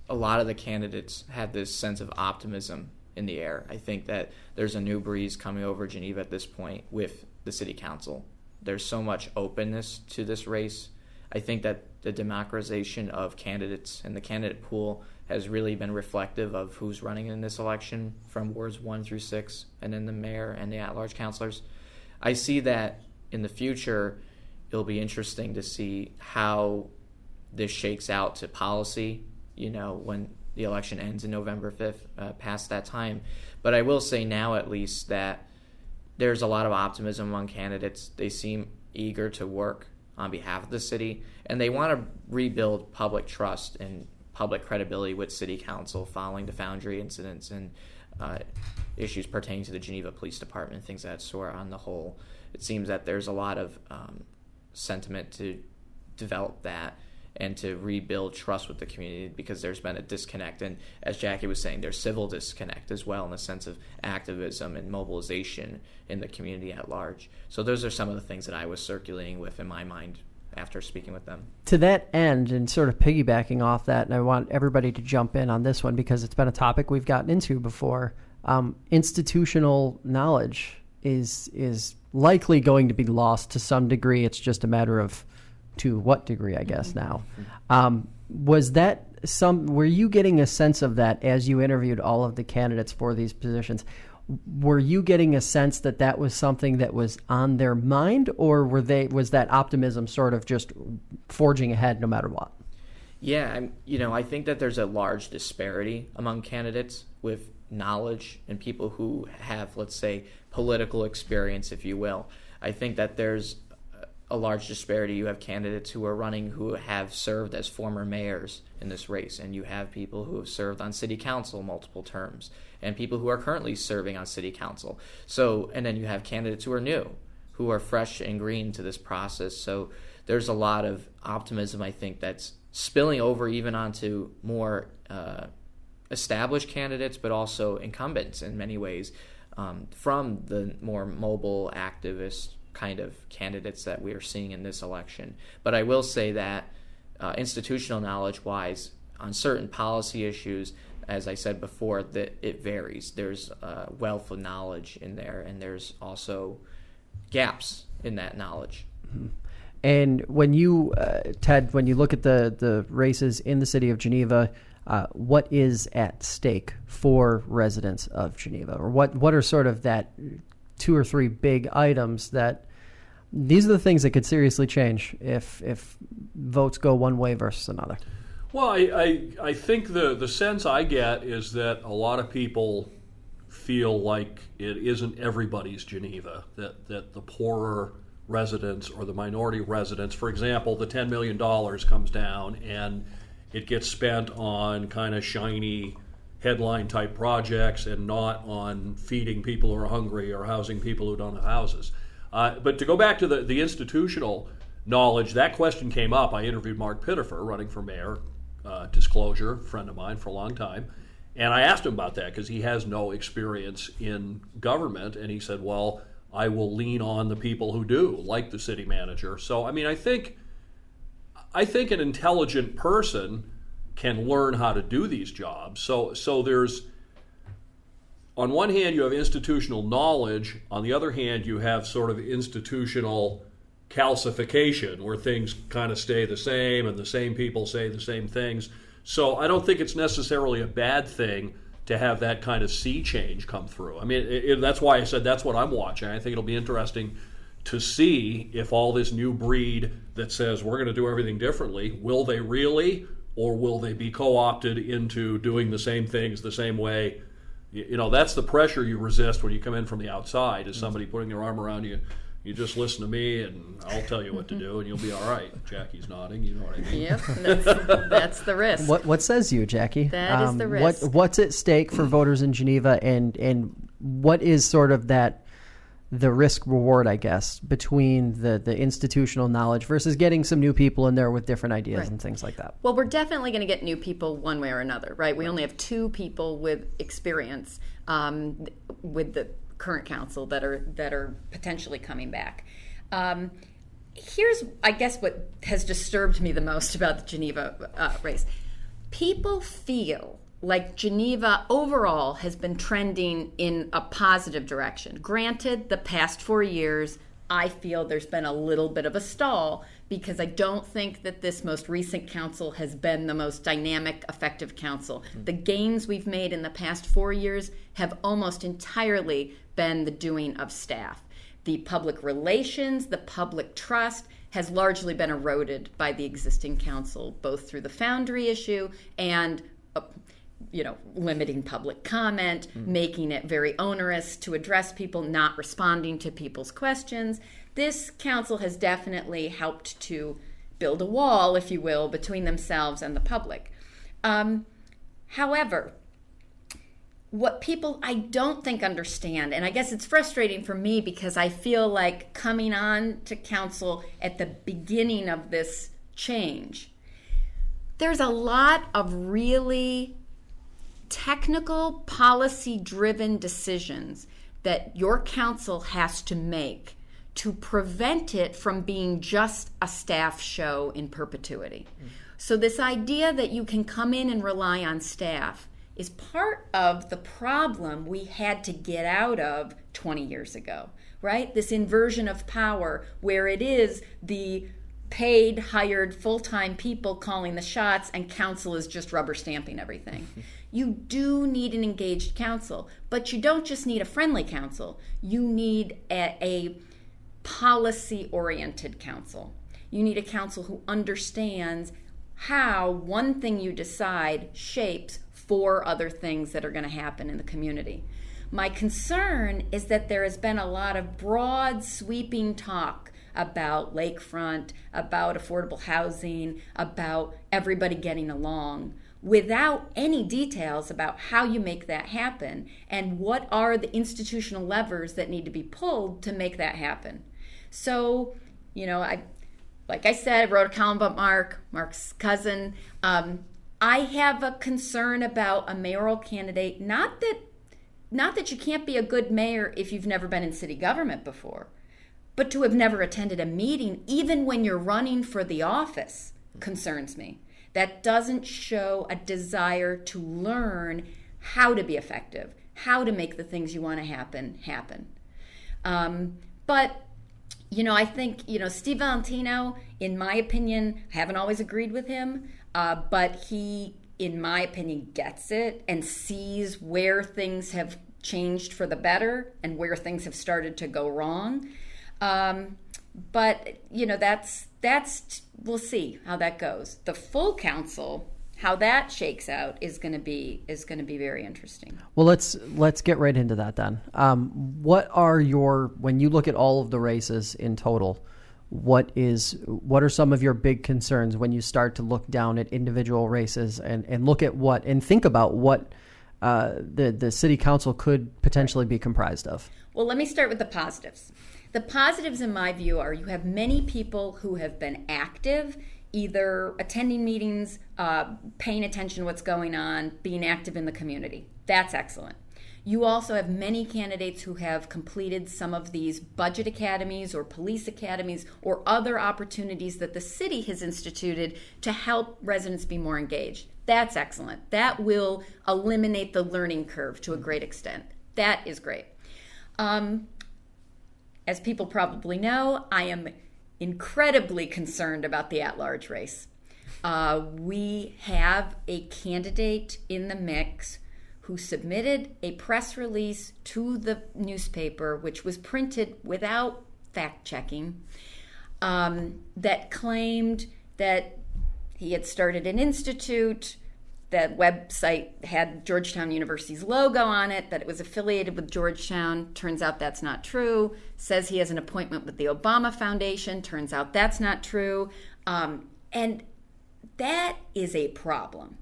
a lot of the candidates had this sense of optimism in the air. I think that there's a new breeze coming over Geneva at this point with the city council. There's so much openness to this race. I think that the democratization of candidates and the candidate pool has really been reflective of who's running in this election from wards 1 through 6, and then the mayor and the at-large councilors. I see that in the future, it'll be interesting to see how this shakes out to policy, when the election ends in November 5th, past that time. But I will say now, at least, that there's a lot of optimism among candidates. They seem eager to work on behalf of the city, and they want to rebuild public trust and public credibility with city council following the Foundry incidents and issues pertaining to the Geneva Police Department, things of that sort. On the whole, it seems that there's a lot of sentiment to develop that and to rebuild trust with the community, because there's been a disconnect. And as Jackie was saying, there's civil disconnect as well in the sense of activism and mobilization in the community at large. So those are some of the things that I was circulating with in my mind after speaking with them. To that end, and sort of piggybacking off that, and I want everybody to jump in on this one because it's been a topic we've gotten into before, institutional knowledge is likely going to be lost to some degree. It's just a matter of to what degree, I guess, now. Were you getting a sense of that as you interviewed all of the candidates for these positions? Were you getting a sense that that was something that was on their mind, or was that optimism sort of just forging ahead no matter what? Yeah, I think that there's a large disparity among candidates with knowledge and people who have, let's say, political experience, if you will. I think that there's a large disparity. You have candidates who are running who have served as former mayors in this race, and you have people who have served on city council multiple terms, and people who are currently serving on city council. So, and then you have candidates who are new, who are fresh and green to this process. So there's a lot of optimism, I think, that's spilling over even onto more established candidates, but also incumbents in many ways, from the more mobile activist kind of candidates that we are seeing in this election. But I will say that institutional knowledge-wise, on certain policy issues, as I said before, that it varies. There's a wealth of knowledge in there, and there's also gaps in that knowledge. Mm-hmm. And when you, Ted, when you look at the races in the city of Geneva, what is at stake for residents of Geneva? Or what are sort of that 2 or 3 big items that these are the things that could seriously change if votes go one way versus another? Well, I think the sense I get is that a lot of people feel like it isn't everybody's Geneva, that the poorer residents or the minority residents, for example, the $10 million comes down and it gets spent on kind of shiny headline type projects and not on feeding people who are hungry or housing people who don't have houses. But to go back to the institutional knowledge, that question came up. I interviewed Mark Pittifer, running for mayor, disclosure, friend of mine for a long time, and I asked him about that because he has no experience in government, and he said, well, I will lean on the people who do, like the city manager. So, I mean, I think an intelligent person can learn how to do these jobs. So there's, on one hand, you have institutional knowledge. On the other hand, you have sort of institutional calcification, where things kind of stay the same and the same people say the same things. So I don't think it's necessarily a bad thing to have that kind of sea change come through. I mean, that's why I said that's what I'm watching. I think it'll be interesting to see if all this new breed that says we're going to do everything differently, will they really, or will they be co-opted into doing the same things the same way? You know, that's the pressure you resist when you come in from the outside, is somebody putting their arm around you. You just listen to me, and I'll tell you what to do, and you'll be all right. Jackie's nodding. You know what I mean? Yep, that's the risk. What says you, Jackie? That is the risk. What's at stake for voters in Geneva, and what is sort of the risk reward, I guess, between the institutional knowledge versus getting some new people in there with different ideas and things like that? Well, we're definitely going to get new people one way or another, right? We only have 2 people with experience with the current council that are potentially coming back. Here's, I guess, what has disturbed me the most about the Geneva race. People feel like Geneva overall has been trending in a positive direction. Granted, the past 4 years, I feel there's been a little bit of a stall, because I don't think that this most recent council has been the most dynamic, effective council. The gains we've made in the past 4 years have almost entirely been the doing of staff. The public relations, the public trust has largely been eroded by the existing council, both through the Foundry issue and limiting public comment, making it very onerous to address people, not responding to people's questions. This council has definitely helped to build a wall, if you will, between themselves and the public. However, what people I don't think understand, and I guess it's frustrating for me because I feel like coming on to council at the beginning of this change, there's a lot of really technical, policy-driven decisions that your council has to make to prevent it from being just a staff show in perpetuity. So this idea that you can come in and rely on staff is part of the problem we had to get out of 20 years ago, right? This inversion of power where it is the paid, hired, full-time people calling the shots, and council is just rubber stamping everything. You do need an engaged council, but you don't just need a friendly council. You need a policy-oriented council. You need a council who understands how one thing you decide shapes 4 other things that are going to happen in the community. My concern is that there has been a lot of broad, sweeping talk about lakefront, about affordable housing, about everybody getting along, without any details about how you make that happen and what are the institutional levers that need to be pulled to make that happen. So, like I said, I wrote a column about Mark's cousin. I have a concern about a mayoral candidate, not that you can't be a good mayor if you've never been in city government before, but to have never attended a meeting, even when you're running for the office, concerns me. That doesn't show a desire to learn how to be effective, how to make the things you want to happen. But I think, Steve Valentino, in my opinion, I haven't always agreed with him, but he, in my opinion, gets it and sees where things have changed for the better and where things have started to go wrong. But that's we'll see how that goes. The full council, how that shakes out, is going to be very interesting. Well, let's get right into that then. When you look at all of the races in total, what are some of your big concerns when you start to look down at individual races and look at and think about what the city council could potentially be comprised of? Well, let me start with the positives. The positives, in my view, are you have many people who have been active, either attending meetings, paying attention to what's going on, being active in the community. That's excellent. You also have many candidates who have completed some of these budget academies or police academies or other opportunities that the city has instituted to help residents be more engaged. That's excellent. That will eliminate the learning curve to a great extent. That is great. As people probably know, I am incredibly concerned about the at-large race. We have a candidate in the mix who submitted a press release to the newspaper, which was printed without fact-checking, that claimed that he had started an institute. That website had Georgetown University's logo on it, that it was affiliated with Georgetown. Turns out that's not true. Says he has an appointment with the Obama Foundation. Turns out that's not true. And that is a problem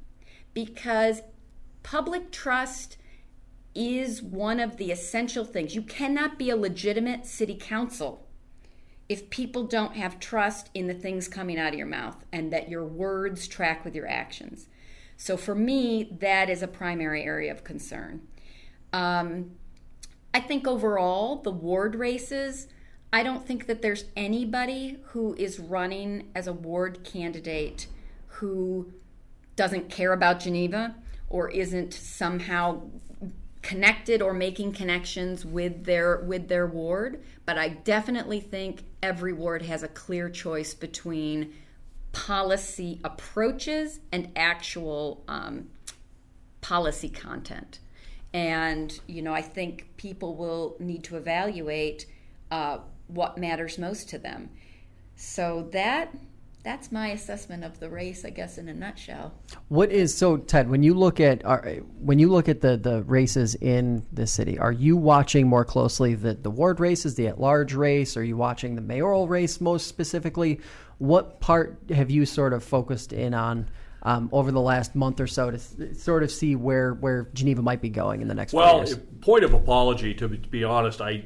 because public trust is one of the essential things. You cannot be a legitimate city council if people don't have trust in the things coming out of your mouth and that your words track with your actions. So for me, that is a primary area of concern. I think overall, the ward races, I don't think that there's anybody who is running as a ward candidate who doesn't care about Geneva or isn't somehow connected or making connections with their ward. But I definitely think every ward has a clear choice between policy approaches and actual policy content. And, I think people will need to evaluate what matters most to them. So that's my assessment of the race, I guess, in a nutshell. Ted, when you look at the races in the city, are you watching more closely the ward races, the at-large race? Are you watching the mayoral race most specifically? What part have you sort of focused in on over the last month or so to sort of see where Geneva might be going in the next 5 years? Point of apology, to be honest, I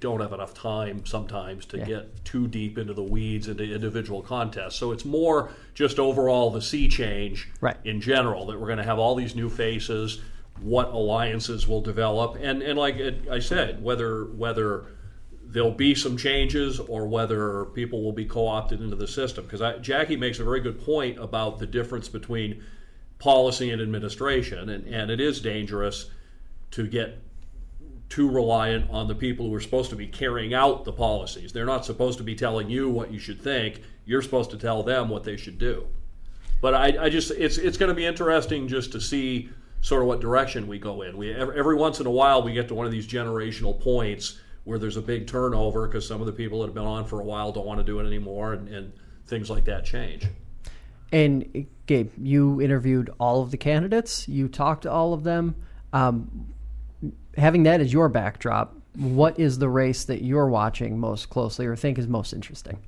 don't have enough time sometimes to get too deep into the weeds into individual contests. So it's more just overall the sea change in general, that we're going to have all these new faces, what alliances will develop, and like I said, whether there'll be some changes or whether people will be co-opted into the system. Because Jackie makes a very good point about the difference between policy and administration, and it is dangerous to get too reliant on the people who are supposed to be carrying out the policies. They're not supposed to be telling you what you should think. You're supposed to tell them what they should do. But it's going to be interesting just to see sort of what direction we go in. Every once in a while we get to one of these generational points where there's a big turnover because some of the people that have been on for a while don't want to do it anymore, and things like that change. And Gabe, you interviewed all of the candidates. You talked to all of them. having that as your backdrop, what is the race that you're watching most closely or think is most interesting?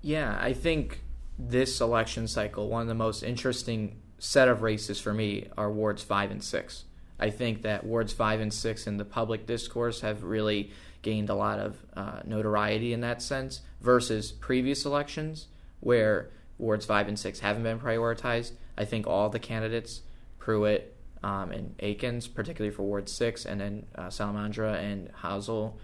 Yeah, I think this election cycle, one of the most interesting set of races for me are Wards 5 and 6. I think that Wards 5 and 6 in the public discourse have really gained a lot of notoriety in that sense versus previous elections where Wards 5 and 6 haven't been prioritized. I think all the candidates, Pruitt and Akins, particularly for Ward 6, and then Salamandra and Hausel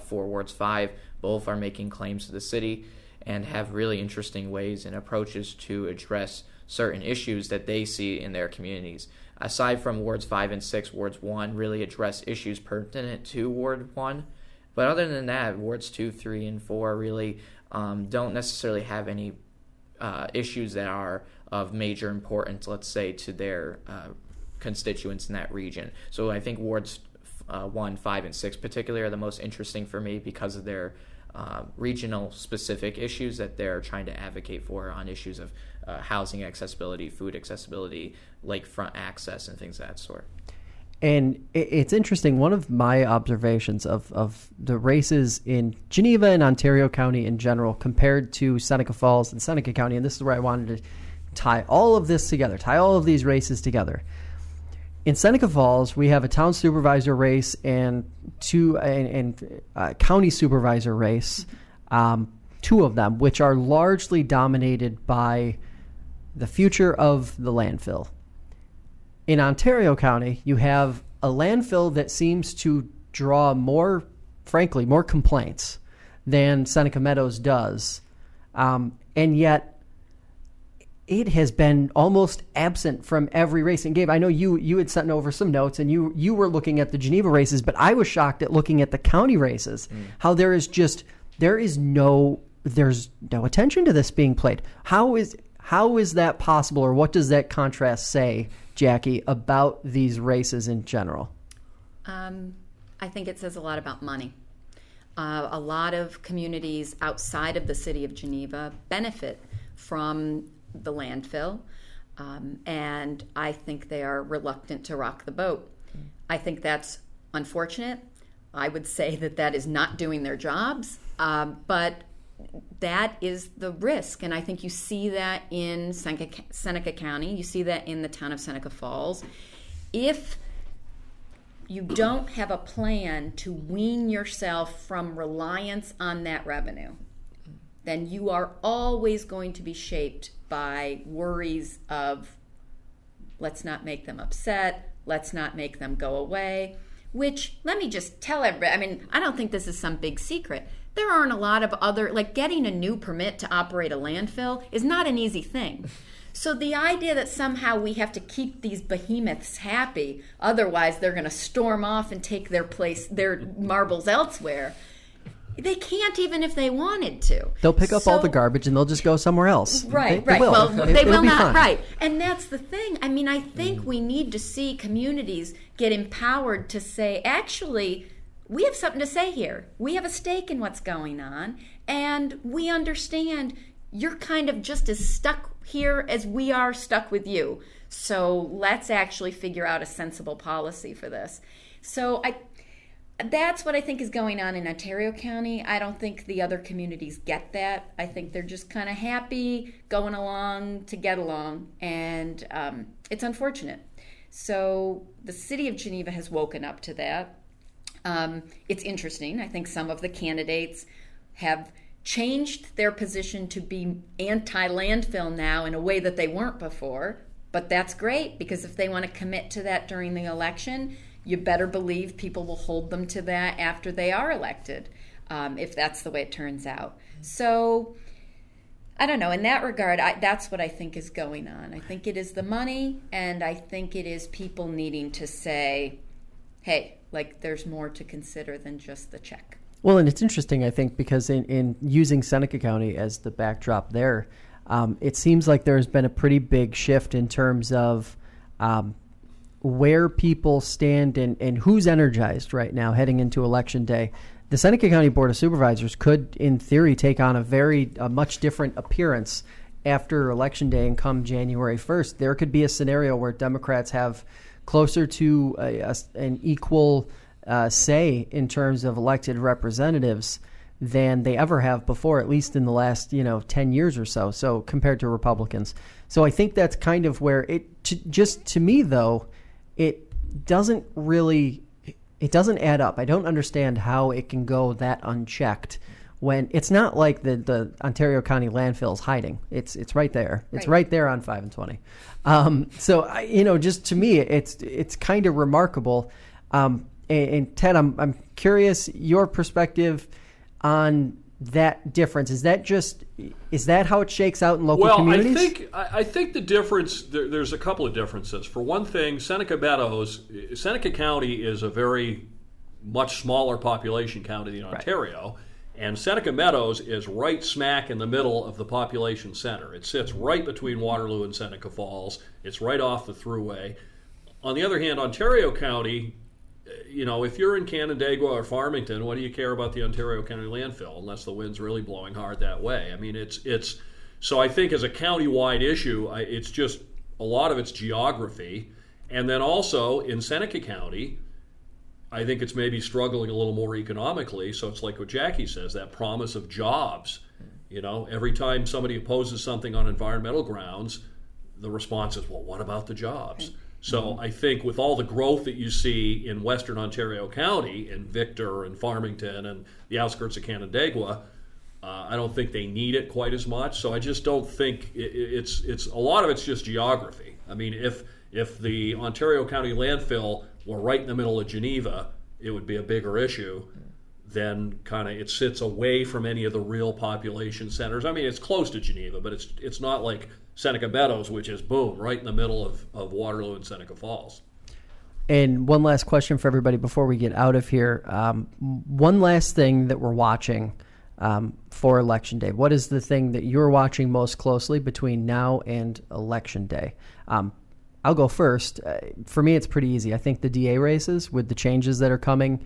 for Wards 5, both are making claims to the city and have really interesting ways and approaches to address certain issues that they see in their communities. Aside from Wards 5 and 6, Wards 1 really address issues pertinent to Ward 1. But other than that, Wards 2, 3, and 4 really don't necessarily have any issues that are of major importance, let's say, to their constituents in that region. So I think Wards 1, 5, and 6 particularly are the most interesting for me because of their regional specific issues that they're trying to advocate for on issues of housing accessibility, food accessibility, lakefront access, and things of that sort. And it's interesting, one of my observations of the races in Geneva and Ontario County in general compared to Seneca Falls and Seneca County, and this is where I wanted to tie all of this together, tie all of these races together. In Seneca Falls, we have a town supervisor race and county supervisor race, two of them, which are largely dominated by the future of the landfill. In Ontario County, you have a landfill that seems to draw more complaints than Seneca Meadows does. And yet it has been almost absent from every race. And Gabe, I know you had sent over some notes and you were looking at the Geneva races, but I was shocked at looking at the county races, how there's no attention to this being played. How is that possible, or what does that contrast say, Jackie, about these races in general? I think it says a lot about money. A lot of communities outside of the city of Geneva benefit from the landfill, and I think they are reluctant to rock the boat. I think that's unfortunate. I would say that is not doing their jobs, but that is the risk, and I think you see that in Seneca County. You see that in the town of Seneca Falls. If you don't have a plan to wean yourself from reliance on that revenue, then you are always going to be shaped by worries of, let's not make them upset, let's not make them go away, which, let me just tell everybody, I don't think this is some big secret. There aren't a lot of other, like getting a new permit to operate a landfill is not an easy thing. So the idea that somehow we have to keep these behemoths happy, otherwise they're going to storm off and take their marbles elsewhere, they can't even if they wanted to. They'll pick up all the garbage and they'll just go somewhere else. Right. They will. Well, they will not. Fine. Right. And that's the thing. I think we need to see communities get empowered to say, actually, we have something to say here. We have a stake in what's going on, and we understand you're kind of just as stuck here as we are stuck with you. So let's actually figure out a sensible policy for this. So that's what I think is going on in Ontario County. I don't think the other communities get that. I think they're just kind of happy going along to get along, and it's unfortunate. So the city of Geneva has woken up to that. It's interesting. I think some of the candidates have changed their position to be anti-landfill now in a way that they weren't before, but that's great, because if they want to commit to that during the election, you better believe people will hold them to that after they are elected, if that's the way it turns out. So I don't know. In that regard, that's what I think is going on. I think it is the money, and I think it is people needing to say, hey, there's more to consider than just the check. Well, and it's interesting, I think, because in using Seneca County as the backdrop there, it seems like there's been a pretty big shift in terms of where people stand and who's energized right now heading into Election Day. The Seneca County Board of Supervisors could, in theory, take on a much different appearance after Election Day and come January 1st. There could be a scenario where Democrats have closer to an equal say in terms of elected representatives than they ever have before, at least in the last 10 years or so. So compared to Republicans, so I think that's kind of where just to me though, it doesn't add up. I don't understand how it can go that unchecked when it's not like the Ontario County landfill is hiding. It's right there. It's right there on 5 and 20. So just to me, it's kind of remarkable. And Ted, I'm curious your perspective on that difference. Is that how it shakes out in local communities? I think the difference, there's a couple of differences. For one thing, Seneca County is a very much smaller population county than Ontario, and Seneca Meadows is right smack in the middle of the population center. It sits right between Waterloo and Seneca Falls. It's right off the thruway. On the other hand, Ontario County, if you're in Canandaigua or Farmington, what do you care about the Ontario County landfill unless the wind's really blowing hard that way? I mean, it's so I think as a county-wide issue, it's just a lot of it's geography. And then also in Seneca County, I think it's maybe struggling a little more economically. So it's like what Jackie says, that promise of jobs. Every time somebody opposes something on environmental grounds, the response is, well, what about the jobs? So I think with all the growth that you see in Western Ontario County, in Victor and Farmington and the outskirts of Canandaigua, I don't think they need it quite as much. So I just don't think it's a lot of it's just geography. I mean, if the Ontario County landfill were right in the middle of Geneva, it would be a bigger issue. Then kind of it sits away from any of the real population centers. I mean, it's close to Geneva, but it's not like Seneca Meadows, which is, boom, right in the middle of Waterloo and Seneca Falls. And one last question for everybody before we get out of here. One last thing that we're watching for Election Day. What is the thing that you're watching most closely between now and Election Day? I'll go first. For me, it's pretty easy. I think the DA races, with the changes that are coming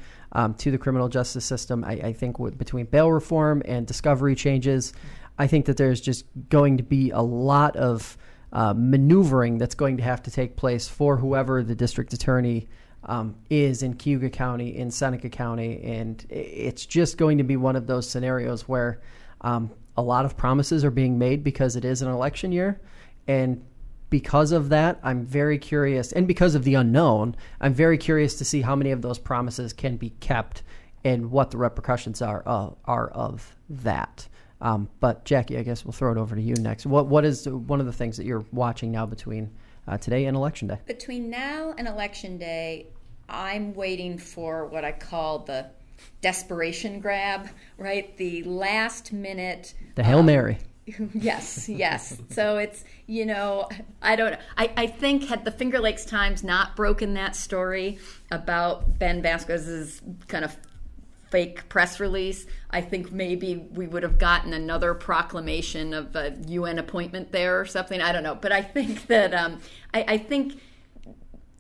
to the criminal justice system, I think between bail reform and discovery changes, I think that there's just going to be a lot of maneuvering that's going to have to take place for whoever the district attorney is in Cayuga County, in Seneca County. And it's just going to be one of those scenarios where a lot of promises are being made because it is an election year. And because of that, I'm very curious, and because of the unknown, I'm very curious to see how many of those promises can be kept and what the repercussions are of that. But Jackie, I guess we'll throw it over to you next. What is one of the things that you're watching now between today and Election Day? Between now and Election Day, I'm waiting for what I call the desperation grab, right? The last minute. The Hail Mary. Yes. So it's, I think had the Finger Lakes Times not broken that story about Ben Vasquez's kind of fake press release, I think maybe we would have gotten another proclamation of a UN appointment there or something. I don't know. But I think that I think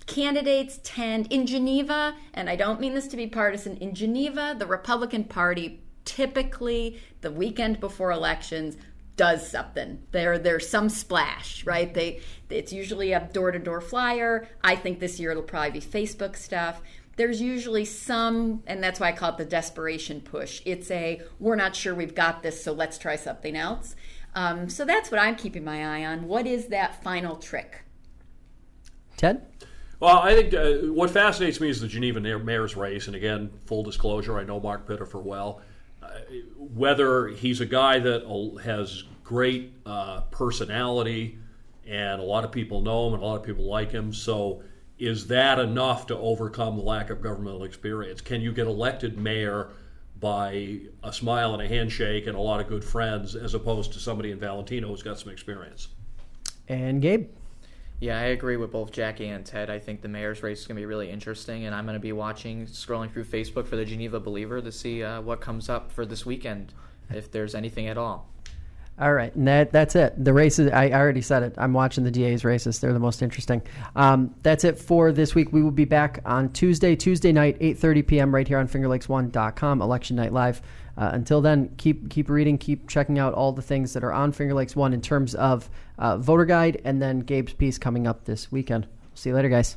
candidates tend, in Geneva, and I don't mean this to be partisan, in Geneva, the Republican Party typically, the weekend before elections, does something. There's some splash, right? It's usually a door-to-door flyer. I think this year it'll probably be Facebook stuff. There's usually some, and that's why I call it the desperation push. It's we're not sure we've got this, so let's try something else. So that's what I'm keeping my eye on. What is that final trick? Ted? Well, I think what fascinates me is the Geneva mayor's race. And again, full disclosure, I know Mark Pittifer well. Whether he's a guy that has great personality and a lot of people know him and a lot of people like him, so is that enough to overcome the lack of governmental experience? Can you get elected mayor by a smile and a handshake and a lot of good friends as opposed to somebody in Valentino who's got some experience? And Gabe? Yeah, I agree with both Jackie and Ted. I think the mayor's race is going to be really interesting, and I'm going to be scrolling through Facebook for the Geneva Believer to see what comes up for this weekend, if there's anything at all. All right, and that's it. The races, I already said it. I'm watching the DA's races. They're the most interesting. That's it for this week. We will be back on Tuesday night, 8:30 p.m. right here on FingerLakes1.com, Election Night Live. Until then, keep reading, keep checking out all the things that are on Finger Lakes One in terms of voter guide, and then Gabe's piece coming up this weekend. See you later, guys.